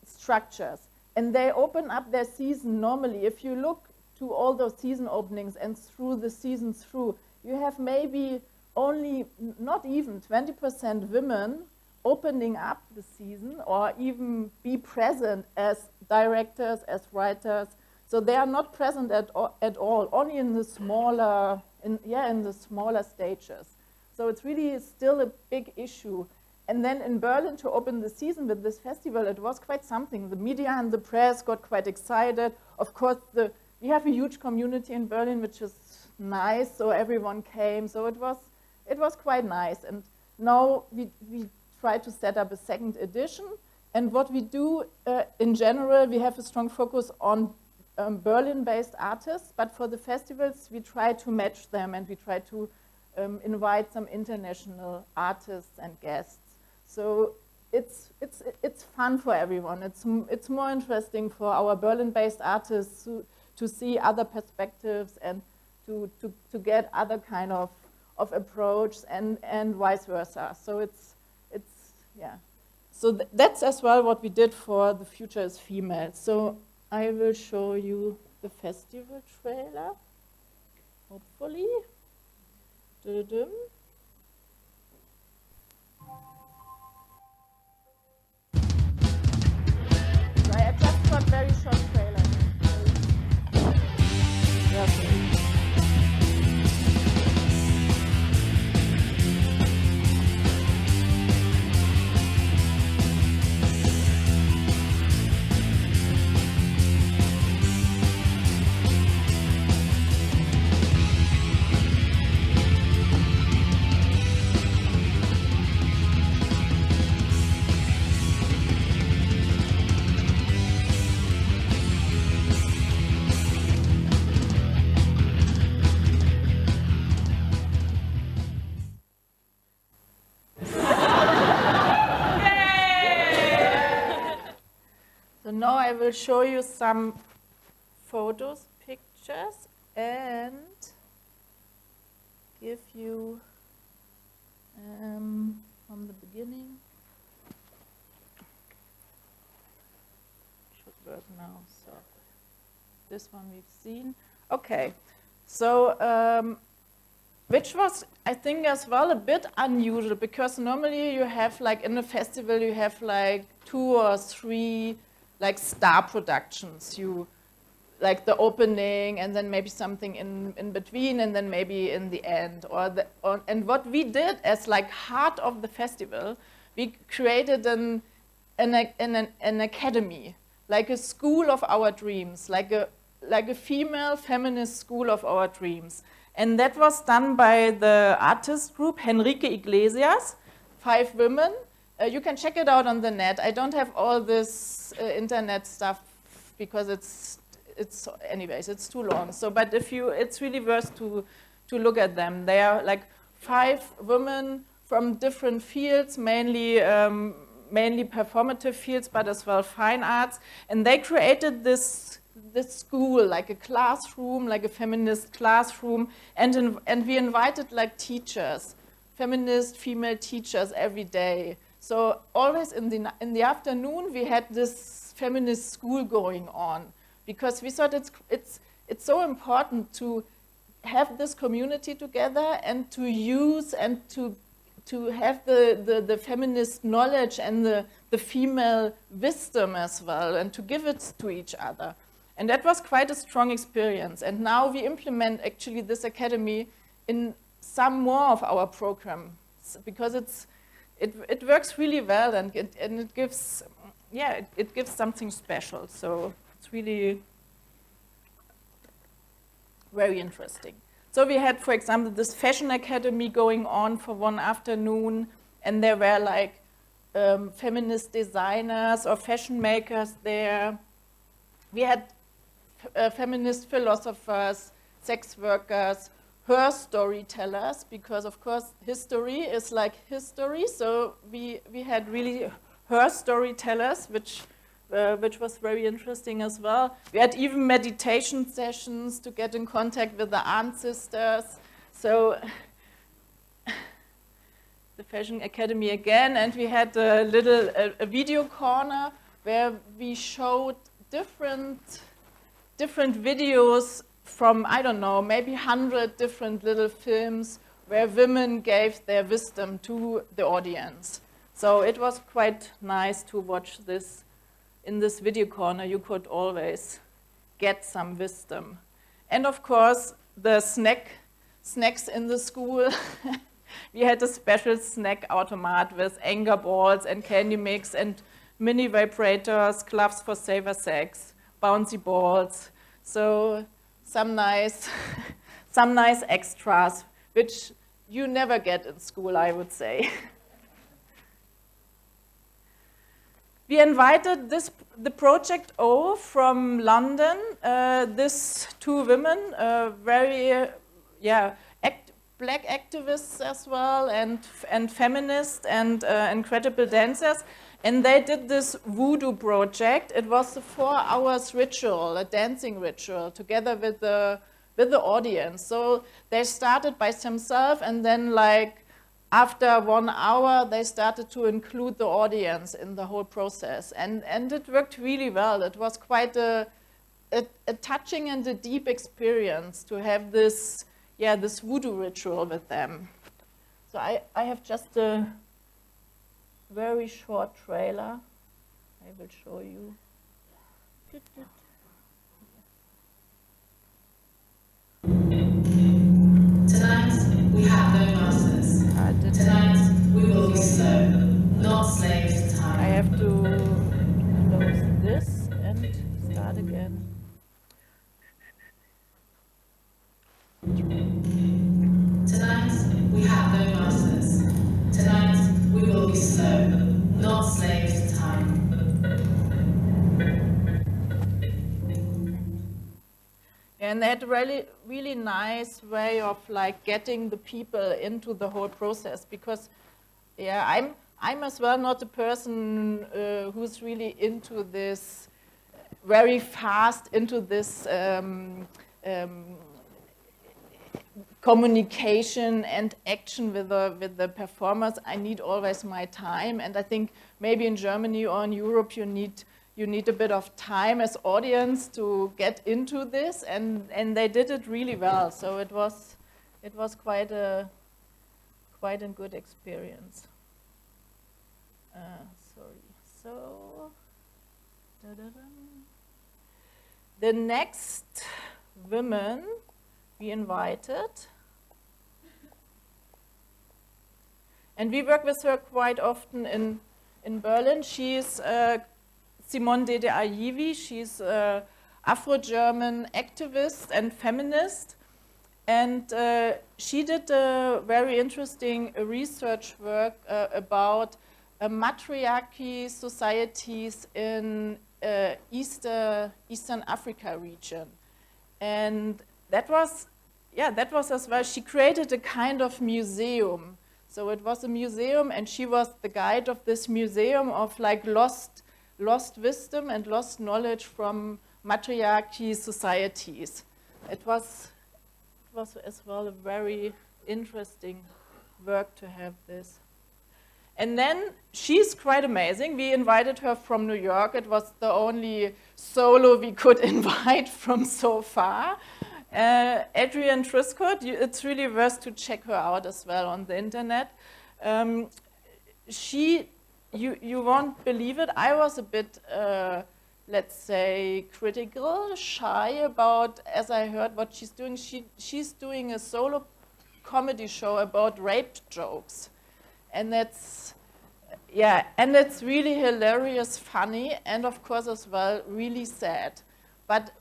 structures. And they open up their season normally. If you look to all those season openings and through the season through, you have maybe only, not even 20% women opening up the season or even be present as directors, as writers. So they are not present at all, only in the smaller, in the smaller stages. So it's really still a big issue. And then in Berlin, to open the season with this festival, it was quite something. The media and the press got quite excited. Of course, we have a huge community in Berlin, which is nice, so everyone came. So it was quite nice. And now we try to set up a second edition. And what we do in general, we have a strong focus on Berlin-based artists, but for the festivals, we try to match them and we try to invite some international artists and guests. So it's fun for everyone. It's more interesting for our Berlin-based artists to see other perspectives and to get other kind of approach and vice versa. So it's yeah. So that's as well what we did for The Future is Female. So I will show you the festival trailer, hopefully. Du-du-dum. So I just got very short trailer. Yeah, okay. So now I will show you some photos, pictures, and give you from the beginning. Should work now. So this one we've seen. Okay, so which was, I think, as well a bit unusual because normally you have like in a festival you have like 2 or 3 like star productions. You like the opening and then maybe something in between and then maybe in the end. And what we did as like heart of the festival, we created an academy, like a school of our dreams, like a female feminist school of our dreams. And that was done by the artist group Henrique Iglesias, 5 women. You can check it out on the net. I don't have all this internet stuff because anyways, it's too long. So, but it's really worth to look at them. They are like 5 women from different fields, mainly performative fields, but as well fine arts. And they created this school, like a classroom, like a feminist classroom, and we invited like teachers, feminist female teachers every day. So always in the afternoon we had this feminist school going on because we thought it's so important to have this community together and to use and to have the feminist knowledge and the female wisdom as well and to give it to each other. And that was quite a strong experience. And now we implement actually this academy in some more of our programs because it works really well and it gives something special. So it's really very interesting. So we had, for example, this fashion academy going on for one afternoon, and there were like feminist designers or fashion makers there. We had feminist philosophers, sex workers, her storytellers, because of course history is like history. So we had really her storytellers, which was very interesting as well. We had even meditation sessions to get in contact with the ancestors. So the Fashion Academy again, and we had a little video corner where we showed different videos from, I don't know, maybe 100 different little films where women gave their wisdom to the audience. So it was quite nice to watch this. In this video corner, you could always get some wisdom. And of course, the snacks in the school. We had a special snack automat with anger balls and candy mix and mini vibrators, gloves for safer sex, bouncy balls. So some nice extras, which you never get in school, I would say. We invited the Project O from London. These two women, very, black activists as well, and feminists and incredible dancers. And they did this voodoo project. It was a 4 hours ritual, a dancing ritual, together with the audience. So they started by themselves, and then like after 1 hour, they started to include the audience in the whole process. And it worked really well. It was quite a touching and a deep experience to have this, this voodoo ritual with them. So I have just a very short trailer. I will show you. Tonight, we have no masters. Tonight, we will be slow, not slaves to time. I have to close this and start again. Tonight, we have no masters. Tonight, we will be slow, not slaves to time. And they had a really, really nice way of like getting the people into the whole process, because I'm as well not a person who's really into this, very fast into this communication and action with the performers. I need always my time, and I think maybe in Germany or in Europe you need a bit of time as audience to get into this, and they did it really well. So it was quite a good experience. So the next women we invited, and we work with her quite often in Berlin. She's Simone Dede Ayivi. She's an Afro-German activist and feminist, and she did a very interesting research work about matriarchy societies in Eastern Africa region, and that was as well. She created a kind of museum. So it was a museum, and she was the guide of this museum of like lost wisdom and lost knowledge from matriarchy societies. It was as well a very interesting work to have this. And then she's quite amazing. We invited her from New York. It was the only solo we could invite from so far. Adrienne Truscott, it's really worth to check her out as well on the internet. You won't believe it, I was a bit, let's say, critical, shy about, as I heard what she's doing. She's doing a solo comedy show about rape jokes. And that's, and it's really hilarious, funny, and of course as well, really sad. But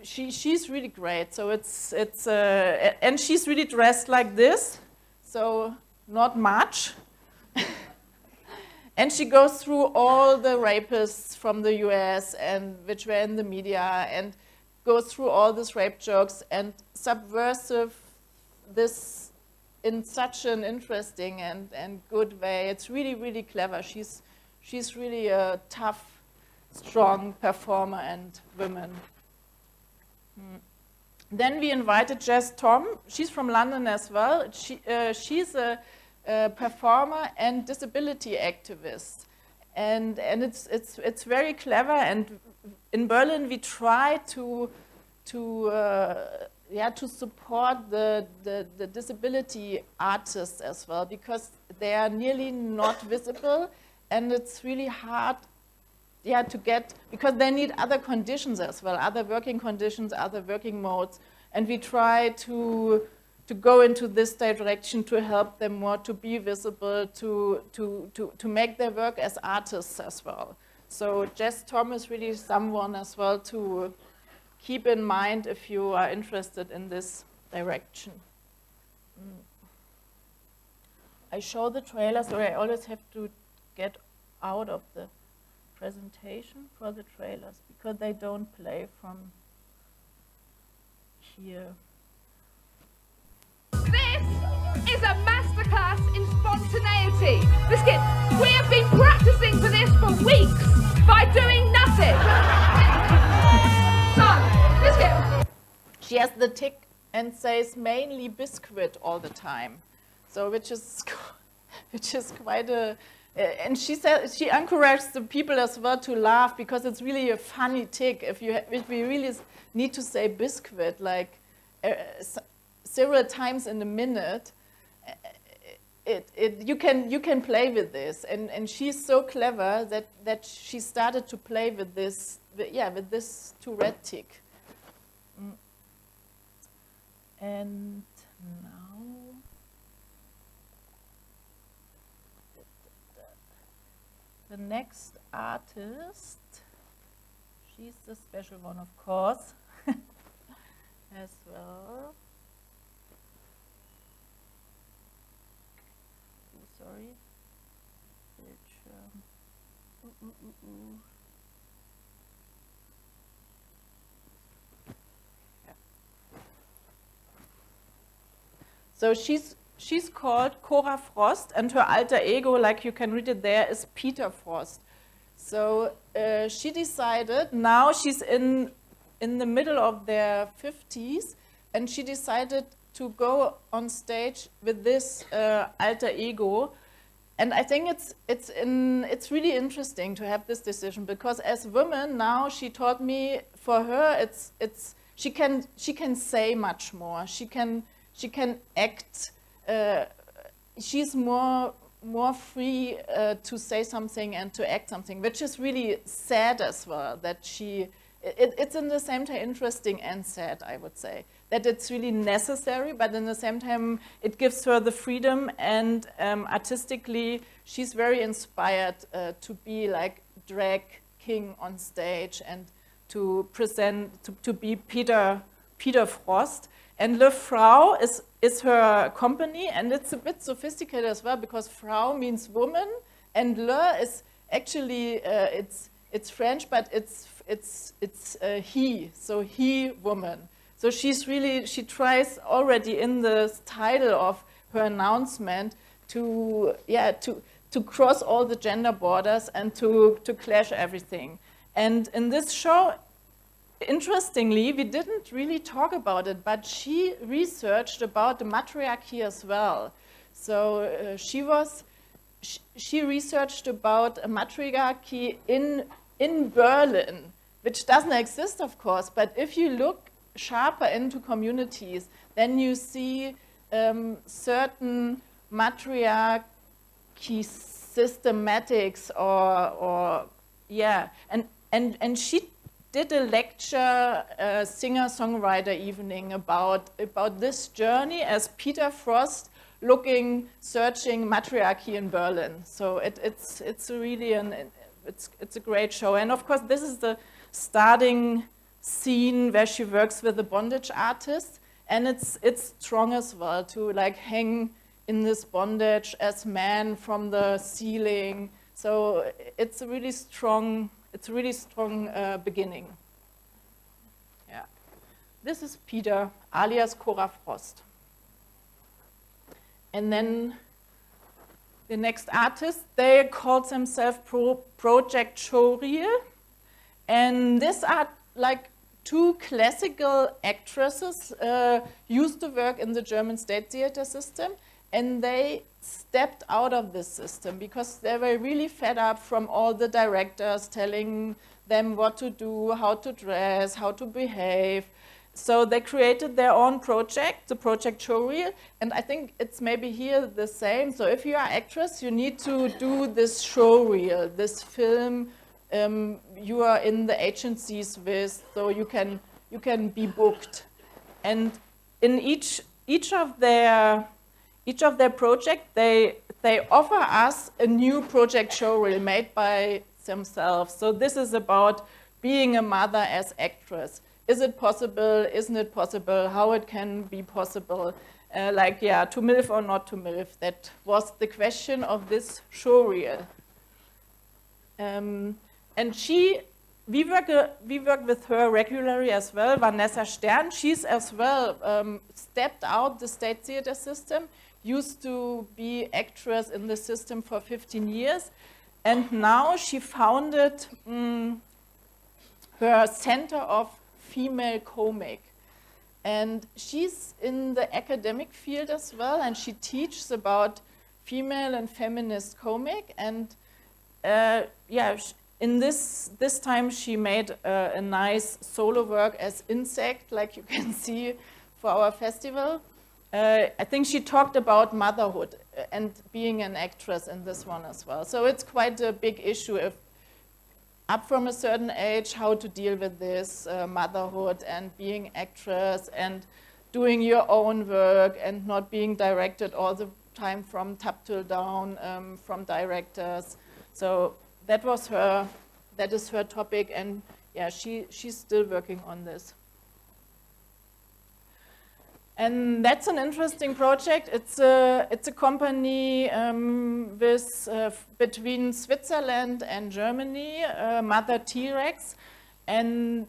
she's really great. So and she's really dressed like this, so not much. And she goes through all the rapists from the US and which were in the media, and goes through all these rape jokes and subversive this in such an interesting and good way. It's really, really clever. She's really a tough, strong performer and woman. Then we invited Jess Tom. She's from London as well. She's a performer and disability activist, and it's very clever. And in Berlin, we try to support the disability artists as well, because they are nearly not visible, and it's really hard to get, because they need other conditions as well, other working conditions, other working modes, and we try to go into this direction to help them more to be visible, to make their work as artists as well. So Jess Tom is really someone as well to keep in mind if you are interested in this direction. I show the trailer, so I always have to get out of the presentation for the trailers because they don't play from here. This is a masterclass in spontaneity. Biscuit, we have been practicing for this for weeks by doing nothing. So, Biscuit. She has the tick and says mainly biscuit all the time. So which is quite a, and she said she encourages the people as well to laugh because it's really a funny tick. If we really need to say biscuit like several times in a minute, you can play with this, and she's so clever that she started to play with this with this Tourette tick. And now the next artist, she's the special one, of course, as well. Oh, sorry. So she's called Cora Frost, and her alter ego, like you can read it there, is Peter Frost. So she decided, now she's in the middle of their 50s, and she decided to go on stage with this alter ego. And I think it's really interesting to have this decision, because as women now, she told me, for her she can say much more. She can act. She's more free to say something and to act something, which is really sad as well. That it's in the same time interesting and sad, I would say. That it's really necessary, but in the same time, it gives her the freedom, and artistically, she's very inspired to be like drag king on stage and to present, to be Peter Frost. And Le Frau is her company, and it's a bit sophisticated as well, because Frau means woman, and Le is actually it's French, but it's he, so he woman. So she tries already in the title of her announcement to cross all the gender borders and to clash everything. And in this show, interestingly, we didn't really talk about it, but she researched about the matriarchy as well. So she researched about a matriarchy in Berlin, which doesn't exist, of course, but if you look sharper into communities, then you see certain matriarchy systematics and she did a lecture, singer-songwriter evening about this journey as Peter Frost searching matriarchy in Berlin. So it's really it's a great show. And of course, this is the starting scene where she works with a bondage artist, and it's strong as well to like hang in this bondage as man from the ceiling. So it's a really strong. It's a really strong beginning. Yeah, this is Peter, alias Cora Frost. And then the next artist, they called themselves Project Showreel. And these are like two classical actresses used to work in the German state theater system, and they stepped out of this system because they were really fed up from all the directors telling them what to do, how to dress, how to behave. So they created their own project, the Project Showreel, and I think it's maybe here the same. So if you are an actress, you need to do this showreel, this film you are in the agencies with, so you can be booked. And in each of their project, they offer us a new project showreel made by themselves. So this is about being a mother as actress. Is it possible? Isn't it possible? How it can be possible? To MILF or not to MILF? That was the question of this showreel. and we work with her regularly as well. Vanessa Stern, she's as well stepped out the state theater system, used to be actress in the system for 15 years, and now she founded her Center of Female Comic. And she's in the academic field as well, and she teaches about female and feminist comic. And yeah, in this time she made a nice solo work as Insect, like you can see for our festival. I think she talked about motherhood and being an actress in this one as well. So it's quite a big issue if up from a certain age, how to deal with this motherhood and being actress and doing your own work and not being directed all the time from top till down from directors. So that is her topic, and yeah, she's still working on this. And that's an interesting project. It's a company between Switzerland and Germany, Mother T-Rex, and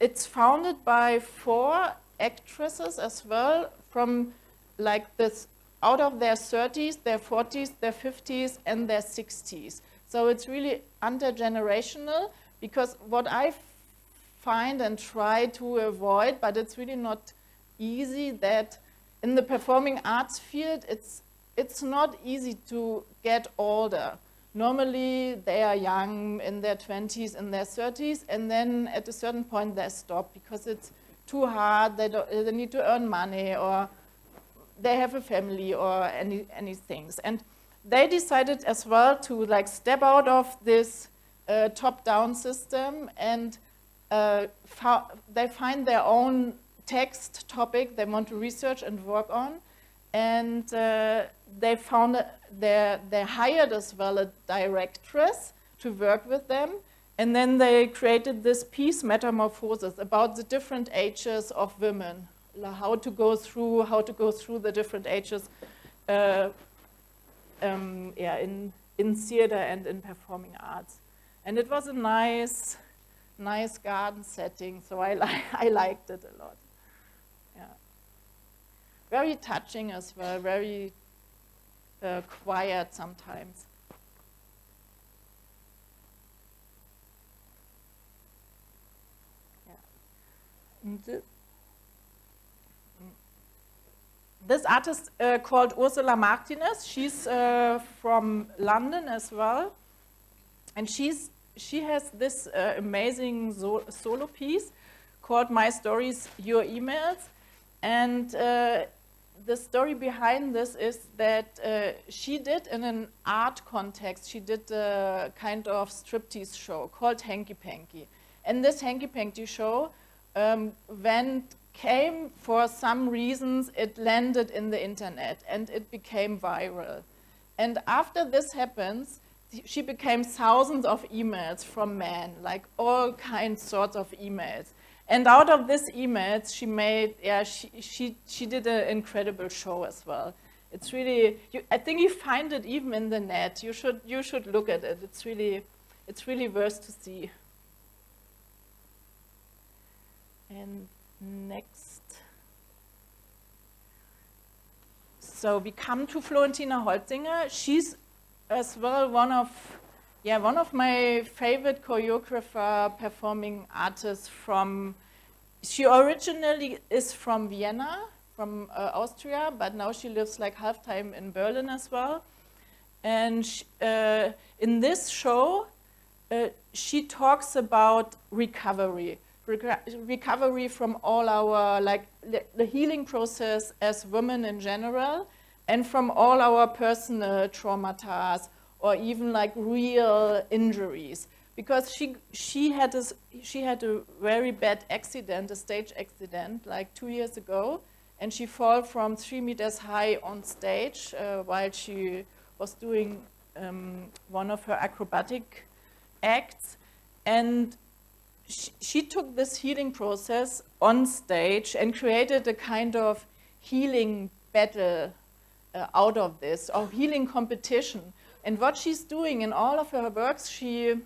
it's founded by 4 actresses as well from like this, out of their 30s, their 40s, their 50s, and their 60s. So it's really intergenerational, because what I find and try to avoid, but it's really not easy, that in the performing arts field, it's not easy to get older. Normally, they are young, in their 20s, in their 30s, and then at a certain point they stop because it's too hard, they need to earn money, or they have a family, or any things. And they decided as well to like step out of this top-down system, and they find their own text topic they want to research and work on, and they hired as well a directress to work with them, and then they created this piece, Metamorphosis, about the different ages of women, how to go through the different ages, yeah, in theater and in performing arts. And it was a nice garden setting, so I liked it a lot. Yeah. Very touching as well, very quiet sometimes. Yeah. And this artist called Ursula Martinez, she's from London as well, and she has this amazing solo piece called My Stories, Your Emails. And the story behind this is that she did, in an art context, she did a kind of striptease show called Hanky Panky. And this Hanky Panky show came, for some reasons, it landed in the internet and it became viral. And after this happens, she became thousands of emails from men, like all kinds sorts of emails. And out of these emails, she made, yeah, she did an incredible show as well. It's really, I think you find it even in the net. You should look at it. It's really worth to see. And next. So we come to Florentina Holzinger. She's as well one of my favorite choreographer, performing artists from, she originally is from Vienna, from Austria, but now she lives like half-time in Berlin as well. And in this show, she talks about recovery from all our, like the healing process as women in general, and from all our personal traumata, or even like real injuries, because she had a very bad accident, a stage accident, like 2 years ago, and she fell from 3 meters high on stage while she was doing one of her acrobatic acts, and she took this healing process on stage and created a kind of healing battle out of this, or healing competition. And what she's doing in all of her works, she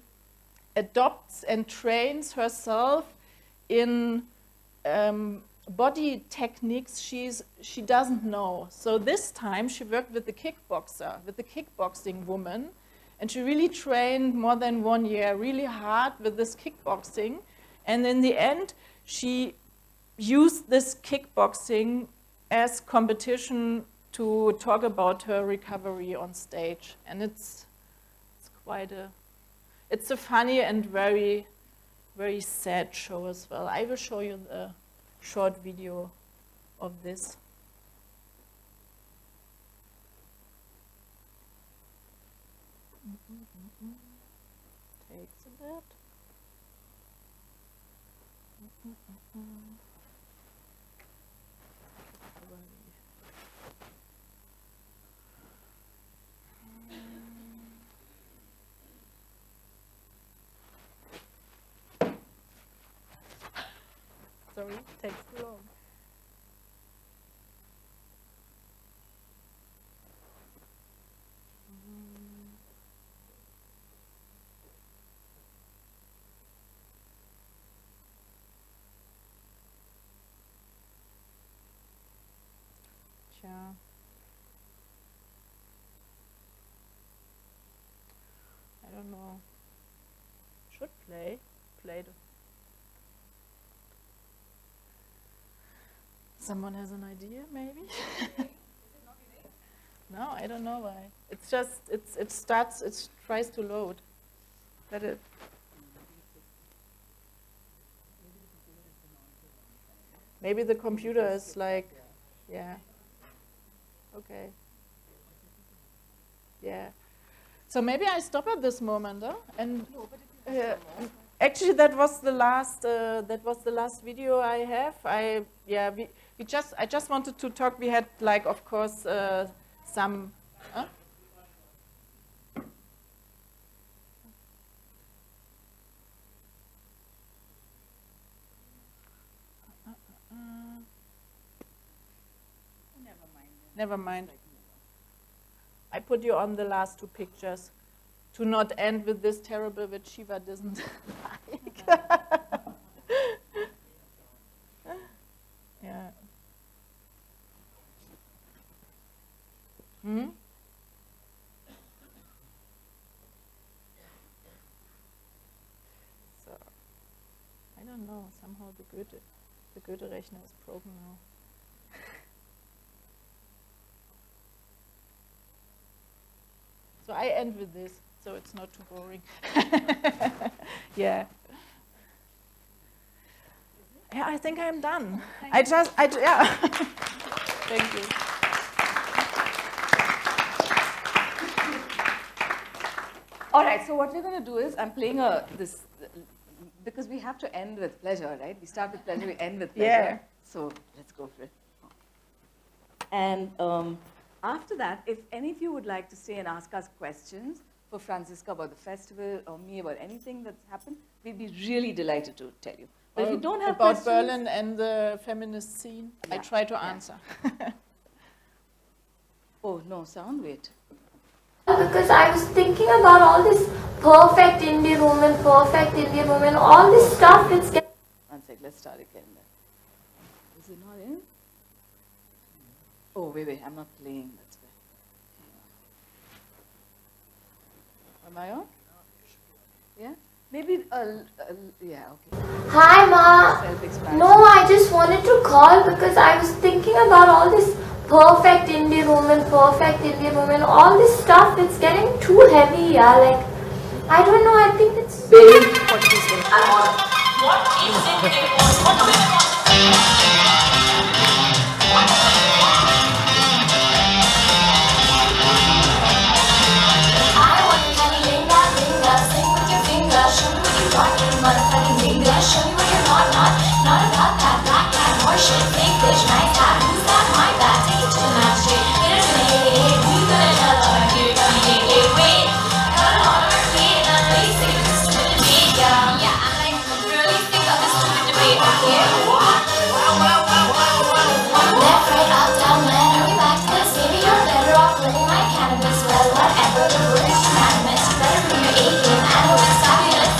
adopts and trains herself in body techniques she doesn't know. So this time she worked with the kickboxer, with the kickboxing woman, and she really trained more than 1 year, really hard with this kickboxing. And in the end, she used this kickboxing as competition to talk about her recovery on stage. And it's a funny and very, very sad show as well. I will show you the short video of this. Takes a bit. Sorry, it takes too long. Tja. I don't know. Should play the. Someone has an idea, maybe? No, I don't know why. It's just, it tries to load. Let it. Maybe the computer is like, yeah. Okay. Yeah. So maybe I stop at this moment, huh? And actually, that was the last video I have. I just wanted to talk. We had, like, of course, some. Huh? Never mind. I put you on the last two pictures to not end with this terrible, which Shiva doesn't like. Yeah. Hmm? So, I don't know. Somehow the Goethe-Rechner is broken now. So I end with this, so it's not too boring. Yeah. Yeah, I think I'm done. Yeah. Thank you. All right, so what we're going to do is I'm playing this, because we have to end with pleasure, right? We start with pleasure, we end with pleasure. Yeah. So let's go for it. And after that, if any of you would like to stay and ask us questions for Franziska about the festival or me about anything that's happened, we'd be really delighted to tell you. But if you don't have about questions, Berlin and the feminist scene, I try to answer. Oh, no sound, wait. Because I was thinking about all this perfect Indian woman, all this stuff that's getting... One sec, let's start again then. Is it not in? Oh, wait, I'm not playing, that's why. Am I on? Yeah? Maybe, yeah, okay. Hi, Ma. Self-explanatory. No, I just wanted to call because I was thinking about all this perfect Indian woman, all this stuff that's getting too heavy, yeah, like, I don't know, I think it's... Baby, what is this? Show me what you're not about that black cat horseshit, fake bitch, nice hat. Who's that? My bad. Take it to the magistrate. Get her to me, who you gonna tell her? Here, tell me, wait. Got it all on her plate, and I'm really sick of this stupid debate, yeah. I'm like really sick of this stupid debate. Okay. Left, right, up, down, land. Are we back to this? Maybe you're better off living my cannabis. Well, whatever. The word is unanimous. You better bring your A game. I know it's fabulous.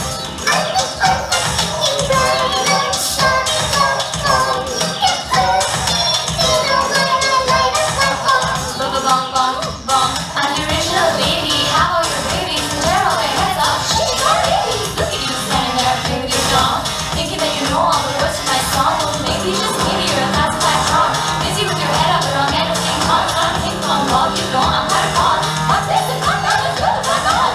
all the words to my song. Well, maybe, just maybe you're a classified fraud. Busy with your head up around anything wrong. Not a ping pong ball, you know I'm hard on. Fuck this and fuck that, let's go the fuck on.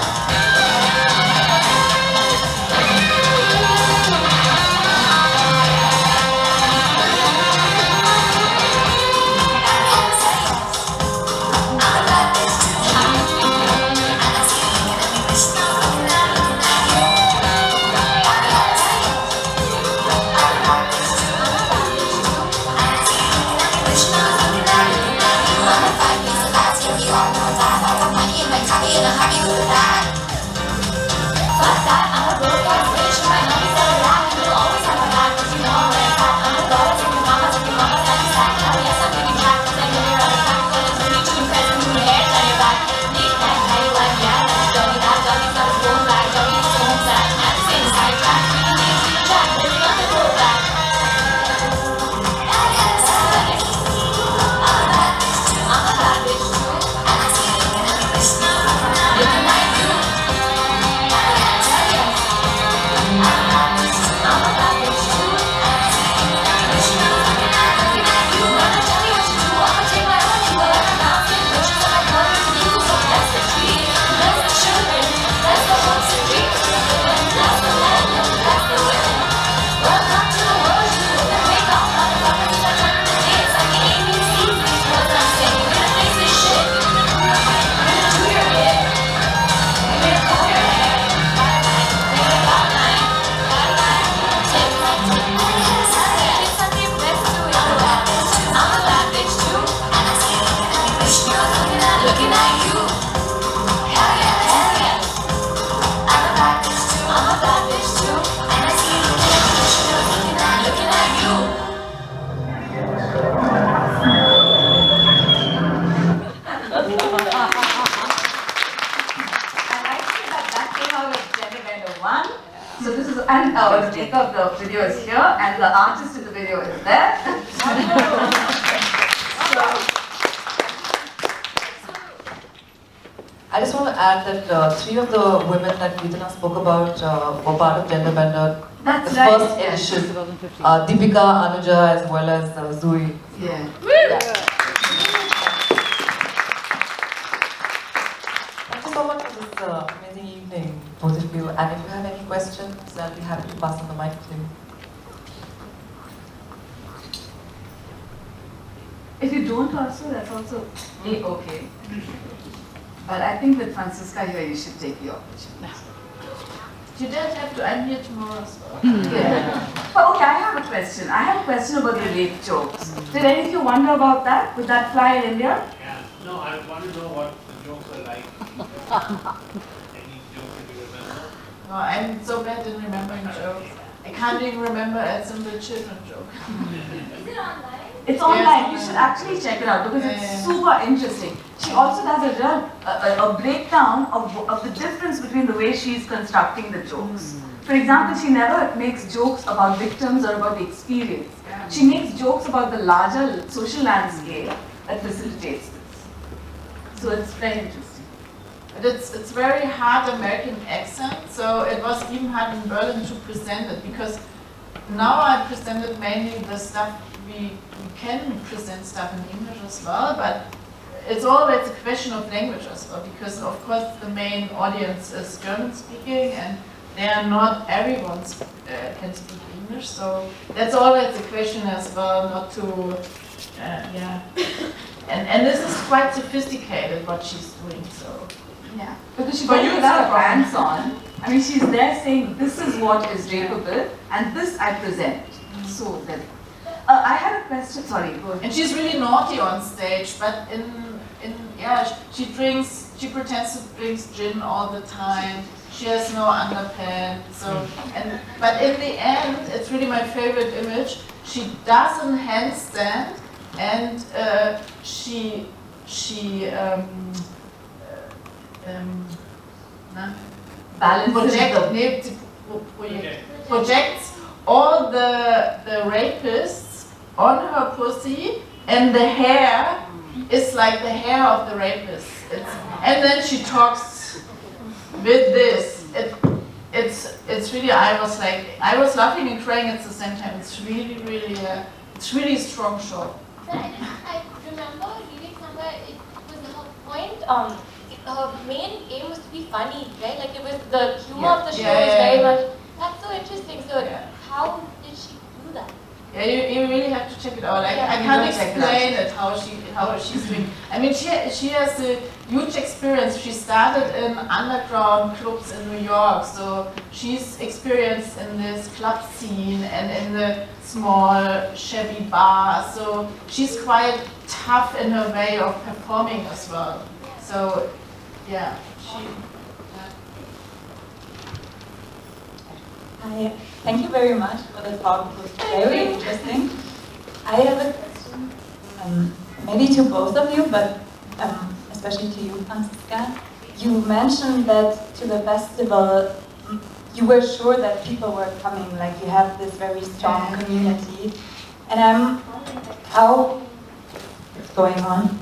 So this is, and the maker of the video is here, and the artist in the video is there. I just want to add that 3 of the women that Veetana spoke about were part of Gender Bender. That's the right. first edition. Deepika, Anuja, as well as Zui. Yeah. Thank you so much for this amazing evening, both of you. And if you have any questions, I'll be happy to pass on the mic to you. If you don't also, that's also okay. But I think with Francisca here, you should take the opportunity. You don't have to. I'm here tomorrow as well. Yeah. But okay, I have a question. I have a question about the rape jokes. Did any of you wonder about that? Would that fly in India? Yeah. No, I want to know what the jokes are like. Any jokes that you remember? No, I'm so bad in remembering jokes. I can't even remember a simple children joke. Is it online? It's online. You should actually check it out because it's super interesting. She also does a breakdown of the difference between the way she's constructing the jokes. For example, she never makes jokes about victims or about the experience. She makes jokes about the larger social landscape that facilitates this. So it's very interesting. But it's very hard American accent, so it was even hard in Berlin to present it because now I presented mainly the stuff we can present stuff in English as well, but it's always a question of language as well, because of course the main audience is German speaking and they are not everyone can speak English, so that's always a question as well, not to, yeah. And this is quite sophisticated what she's doing, so. Yeah, because she does it without pants on. I mean, she's there saying, this is what is rapeable, and this I present. So then, I had a question, sorry, go ahead. And she's really naughty on stage, but she pretends to drink gin all the time. She has no underpants, so, but in the end, it's really my favorite image. She does a handstand, and she projects all the rapists on her pussy, and the hair is like the hair of the rapist. And then she talks with this. it's really, I was laughing and crying at the same time. It's really a strong show. I remember reading somewhere it was her point. Her main aim was to be funny, right? Like it was the humor of the show is very much. That's so interesting. So how did she do that? Yeah, you really have to check it out. I can't explain it how she's doing. I mean, she has a huge experience. She started in underground clubs in New York, so she's experienced in this club scene and in the small shabby bar. So she's quite tough in her way of performing as well. So yeah, Hi, thank you very much for the talk. It was very interesting. I have a question, maybe to both of you, but especially to you, Franziska. You mentioned that to the festival, you were sure that people were coming, like you have this very strong community. And I'm, what's going on?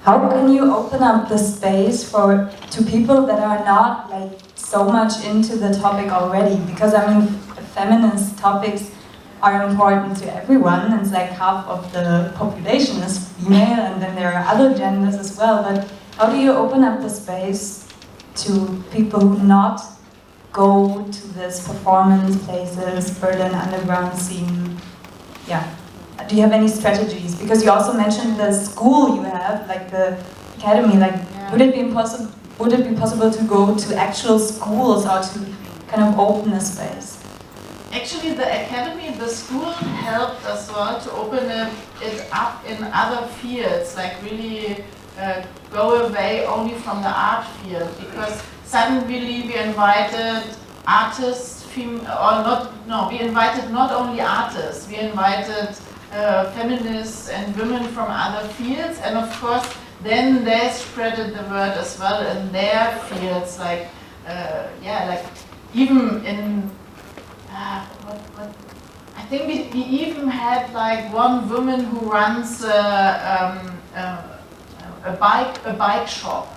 How can you open up the space to people that are not like so much into the topic already? Because I mean, feminist topics are important to everyone. It's like half of the population is female, and then there are other genders as well. But how do you open up the space to people who not go to this performance places, Berlin underground scene? Yeah. Do you have any strategies? Because you also mentioned the school you have, like the academy. Like, would it be possible to go to actual schools or to kind of open a space? Actually, the academy, the school helped as well to open it up in other fields, like really go away only from the art field, because suddenly we invited artists, we invited not only artists, we invited feminists and women from other fields, and of course then they spreaded the word as well in their fields, like like even in I think we even had like one woman who runs a bike shop.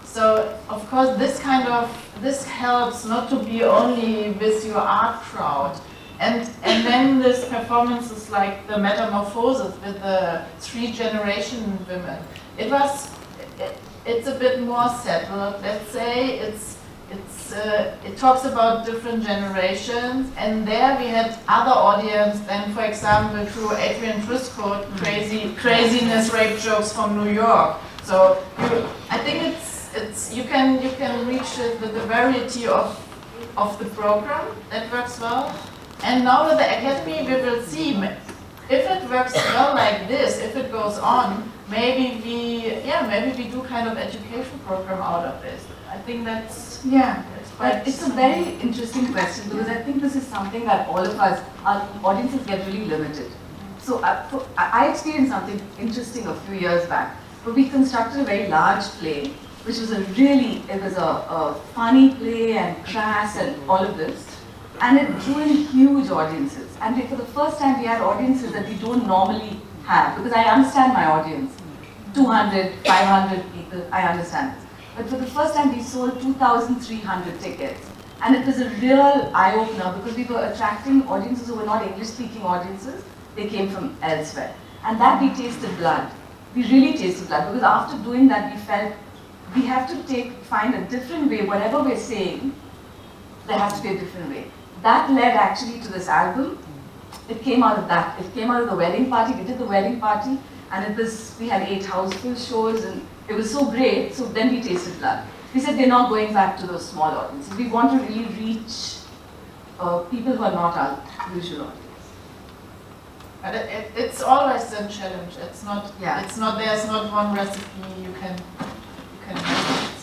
So of course this helps not to be only with your art crowd. And then this performances like the Metamorphosis with the 3 generation women. It's a bit more settled. Let's say it talks about different generations, and there we had other audience than, for example, through Adrian Driscoll, craziness rape jokes from New York. So I think you can reach the variety of the program. That works well. And now with the academy, we will see if it works well like this. If it goes on, maybe we do kind of education program out of this. I think that's It's a very interesting question, because I think this is something that all of us, our audiences get really limited. So I experienced something interesting a few years back, where we constructed a very large play, which was a funny play and crass and all of this. And it drew in huge audiences. And for the first time, we had audiences that we don't normally have, because I understand my audience. 200, 500 people, I understand this. But for the first time, we sold 2,300 tickets. And it was a real eye-opener, because we were attracting audiences who were not English-speaking audiences. They came from elsewhere. And that we tasted blood. We really tasted blood, because after doing that, we felt we have to find a different way. Whatever we're saying, there has to be a different way. That led actually to this album. It came out of that. It came out of the wedding party. We did the wedding party, and we had 8 houseful shows, and it was so great. So then we tasted blood. We said we're not going back to those small audiences. We want to really reach people who are not our usual audience. But it's always a challenge. It's not. There's not one recipe you can have.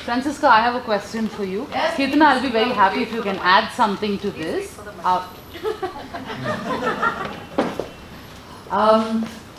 Franziska, I have a question for you. Yes. Kirtana, I'll be very happy if you can add something to this.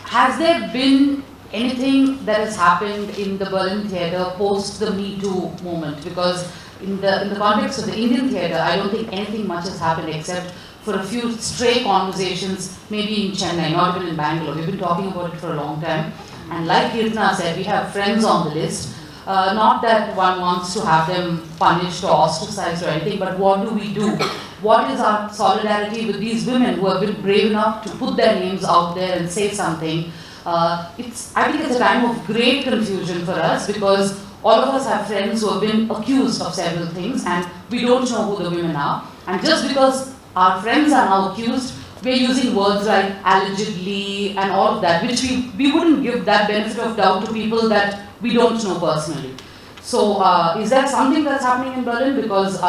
Has there been anything that has happened in the Berlin theatre post the Me Too movement? Because in the context of the Indian theatre, I don't think anything much has happened except for a few stray conversations, maybe in Chennai, not even in Bangalore. We've been talking about it for a long time. And like Kirtana said, we have friends on the list. Not that one wants to have them punished or ostracized or anything, but what do we do? What is our solidarity with these women who have been brave enough to put their names out there and say something? I think it's a time of great confusion for us because all of us have friends who have been accused of several things and we don't know who the women are. And just because our friends are now accused, we're using words like allegedly and all of that, which we wouldn't give that benefit of doubt to people that we don't know personally. So is that something that's happening in Berlin? Because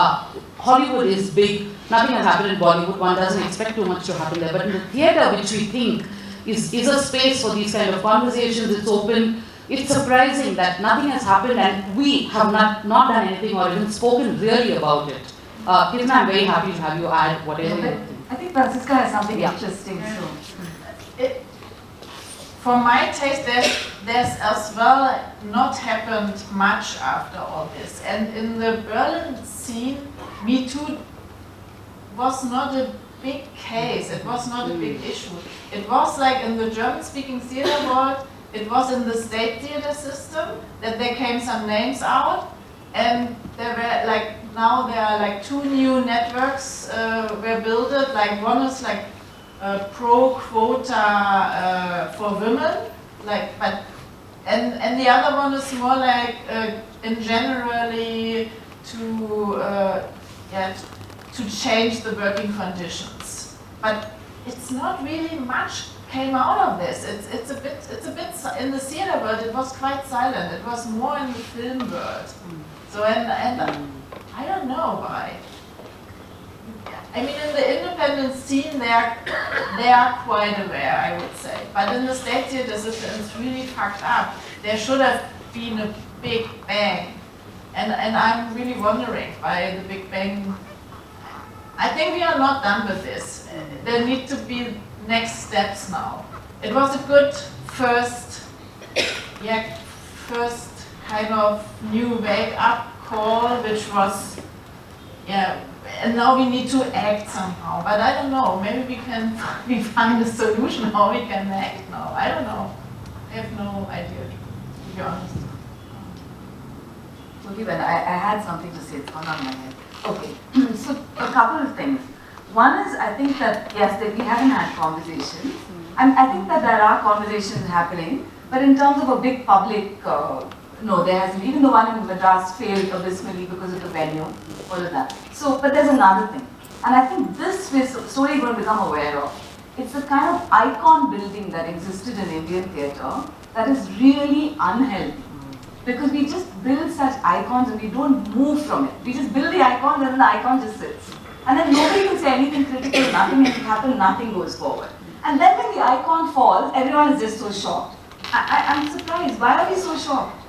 Hollywood is big, nothing has happened in Bollywood, one doesn't expect too much to happen there. But in the theatre, which we think is a space for these kind of conversations, it's open, it's surprising that nothing has happened and we have not done anything or even spoken really about it. Kirtana, I'm very happy to have you add whatever you think. I think Francisca has something interesting. So. For my taste, there's as well not happened much after all this. And in the Berlin scene, Me Too was not a big case. It was not a big issue. It was like in the German-speaking theater world, it was in the state theater system that there came some names out. And there were like, now there are like 2 new networks were built. Like one is like pro quota for women, like, and the other one is more like in generally to change the working conditions. But it's not really much came out of this. It's a bit in the theater world. It was quite silent. It was more in the film world. So and I don't know why. I mean, in the independent scene, they are quite aware, I would say. But in the state theater system, it's really fucked up. There should have been a big bang, and I'm really wondering why the big bang. I think we are not done with this. There need to be next steps now. It was a good first kind of new wake-up call, which was, and now we need to act somehow. But I don't know, maybe we find a solution how we can act now. I don't know. I have no idea, to be honest. Okay, well, I had something to say, it's gone on my head. Okay, so a couple of things. One is, I think that, yes, that we haven't had conversations. And I think that there are conversations happening, but in terms of a big public, no, there hasn't. Even the one in Madras failed abysmally because of the venue, all of that. So, but there's another thing. And I think this we're slowly going to become aware of. It's the kind of icon building that existed in Indian theatre that is really unhealthy. Because we just build such icons and we don't move from it. We just build the icons and then the icon just sits. And then nobody can say anything critical, nothing has happened, nothing goes forward. And then when the icon falls, everyone is just so shocked. I'm surprised, why are we so shocked?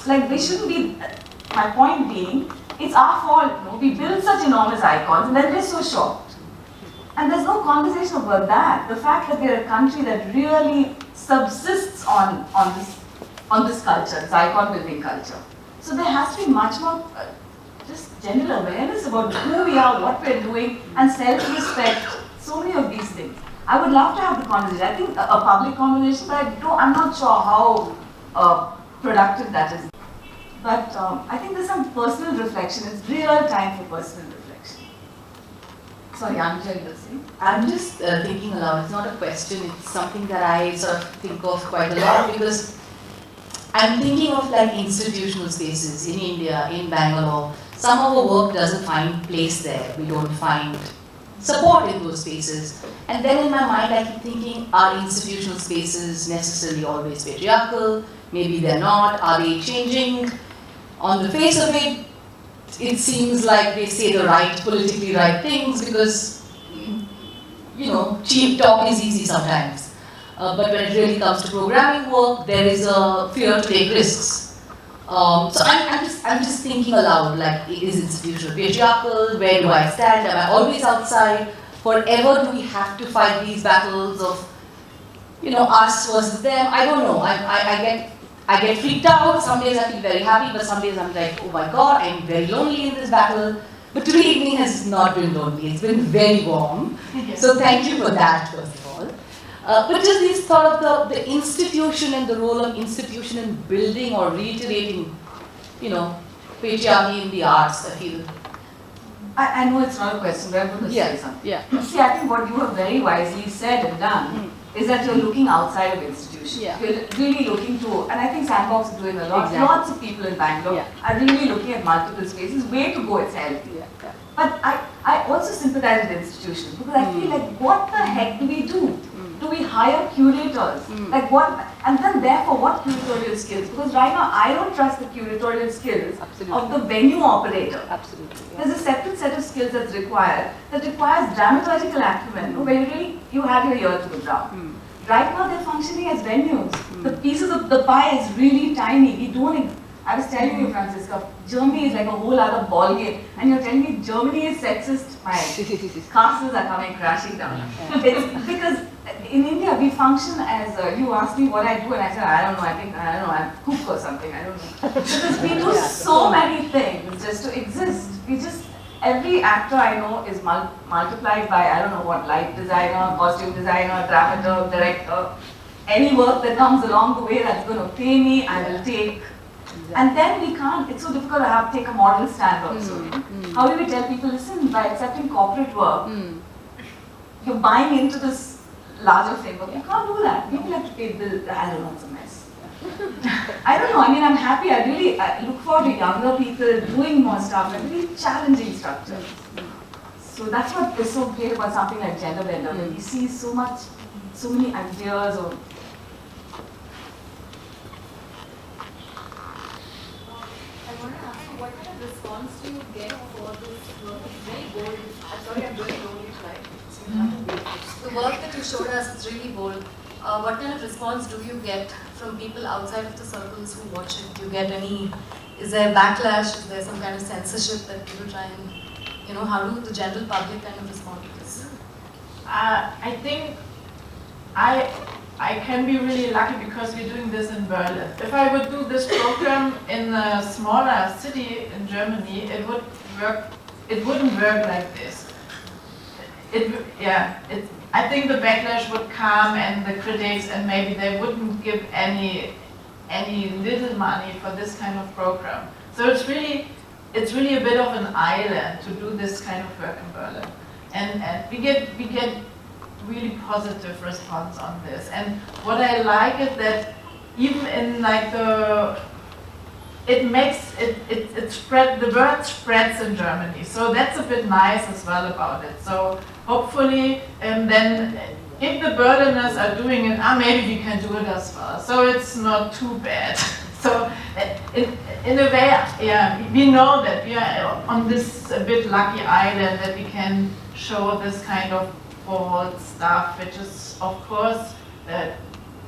Like, they shouldn't be, my point being, it's our fault, no? We build such enormous icons and then we're so shocked. And there's no conversation about that. The fact that we're a country that really subsists on this culture, this icon building culture. So there has to be much more just general awareness about who we are, what we're doing, and self-respect, so many of these things. I would love to have the conversation. I think a public conversation, but I'm not sure how productive that is. But I think there's some personal reflection. It's real time for personal reflection. Sorry, Anja, you were saying? I'm just thinking aloud. It's not a question. It's something that I sort of think of quite a lot because I'm thinking of like institutional spaces in India, in Bangalore. Some of our work doesn't find place there. We don't find support in those spaces. And then in my mind, I keep thinking, are institutional spaces necessarily always patriarchal? Maybe they're not. Are they changing? On the face of it, it seems like they say the right, politically right things because, you know, cheap talk is easy sometimes. But when it really comes to programming work, there is a fear to take risks. So I'm just thinking aloud, like, is institutional patriarchal? Where do I stand? Am I always outside? Forever do we have to fight these battles of, you know, us versus them? I don't know. I get freaked out. Some days I feel very happy, but some days I'm like, oh my God, I'm very lonely in this battle. But today evening has not been lonely. It's been very warm. So thank you for that, first of all. But just these thought of the institution and the role of institution in building or reiterating, patriarchy in the arts, I feel. I know it's not a question, but I'm going to say something. Yeah. See, I think what you have very wisely said and done is that you're looking outside of institutions. Yeah. You're really looking to, and I think Sandbox is doing a lot. Exactly. Lots of people in Bangalore are really looking at multiple spaces. Way to go, it's healthy. Yeah. But I also sympathize with institutions because I feel like, what the heck do we do? Do we hire curators? Like what? And then therefore, what curatorial skills? Because right now, I don't trust the curatorial skills of the venue operator. Absolutely. Yeah. There's a separate set of skills that's required, that requires dramaturgical acumen, where you have your ear to the ground. Right now, they're functioning as venues. The pieces of the pie is really tiny. We don't. I was telling you, Francisca, Germany is like a whole other ball game, and you're telling me Germany is sexist. My castles are coming crashing down. It's because in India we function as you asked me what I do, and I said I don't know. I'm cook or something. I don't know. Because we do so many things just to exist. Every actor I know is multiplied by I don't know what, light designer, costume designer, dramaturg, director. Any work that comes along the way that's going to pay me, I will take. And then we can't, it's so difficult to take a model stand also. How do we tell people, listen, by accepting corporate work, you're buying into this larger framework. You can't do that. People have to pay bills. I don't know, it's a mess. I don't know, I'm happy. I look forward to younger people doing more stuff and really challenging structures. So that's what is so great about something like Gender Bender, that we see so many ideas or what kind of response do you get for this work? It's very bold. I'm sorry, I'm doing lonely tonight. The work that you showed us is really bold. What kind of response do you get from people outside of the circles who watch it? Do you get is there backlash? Is there some kind of censorship that people try and, how do the general public kind of respond to this? I think I can be really lucky because we're doing this in Berlin. If I would do this program in a smaller city in Germany, it wouldn't work like this. I think the backlash would come and the critics, and maybe they wouldn't give any little money for this kind of program. So it's really a bit of an island to do this kind of work in Berlin, and we get really positive response on this. And what I like is that even in the word spreads in Germany. So that's a bit nice as well about it. So hopefully then if the Berliners are doing it, maybe we can do it as well. So it's not too bad. So in a way, we know that we are on this a bit lucky island that we can show this kind of bold stuff, which is of course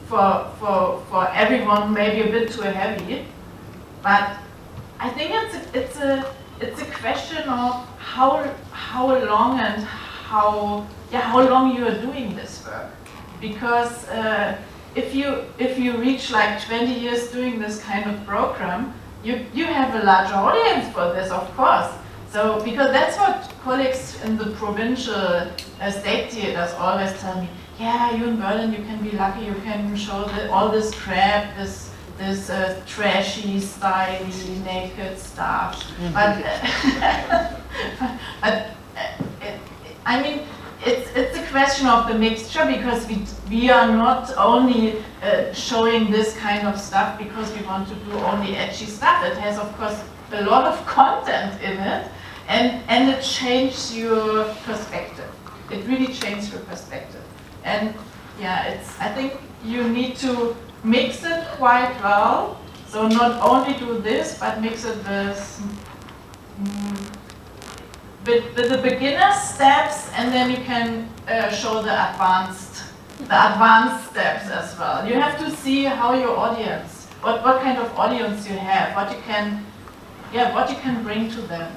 for everyone maybe a bit too heavy. But I think it's a question of how long and how long you are doing this work, because if you reach like 20 years doing this kind of program, you have a large audience for this, of course. So because that's what colleagues in the provincial state theaters always tell me. Yeah, you in Berlin, you can be lucky. You can show all this crap, this trashy, stylish, naked stuff. But I mean, it's a question of the mixture, because we are not only showing this kind of stuff because we want to do only edgy stuff. It has, of course, a lot of content in it, and it changes your perspective. It really changes your perspective. And yeah, I think you need to mix it quite well. So not only do this, but mix it with the beginner steps, and then you can show the advanced steps as well. You have to see how your audience, what kind of audience you have, what you can bring to them.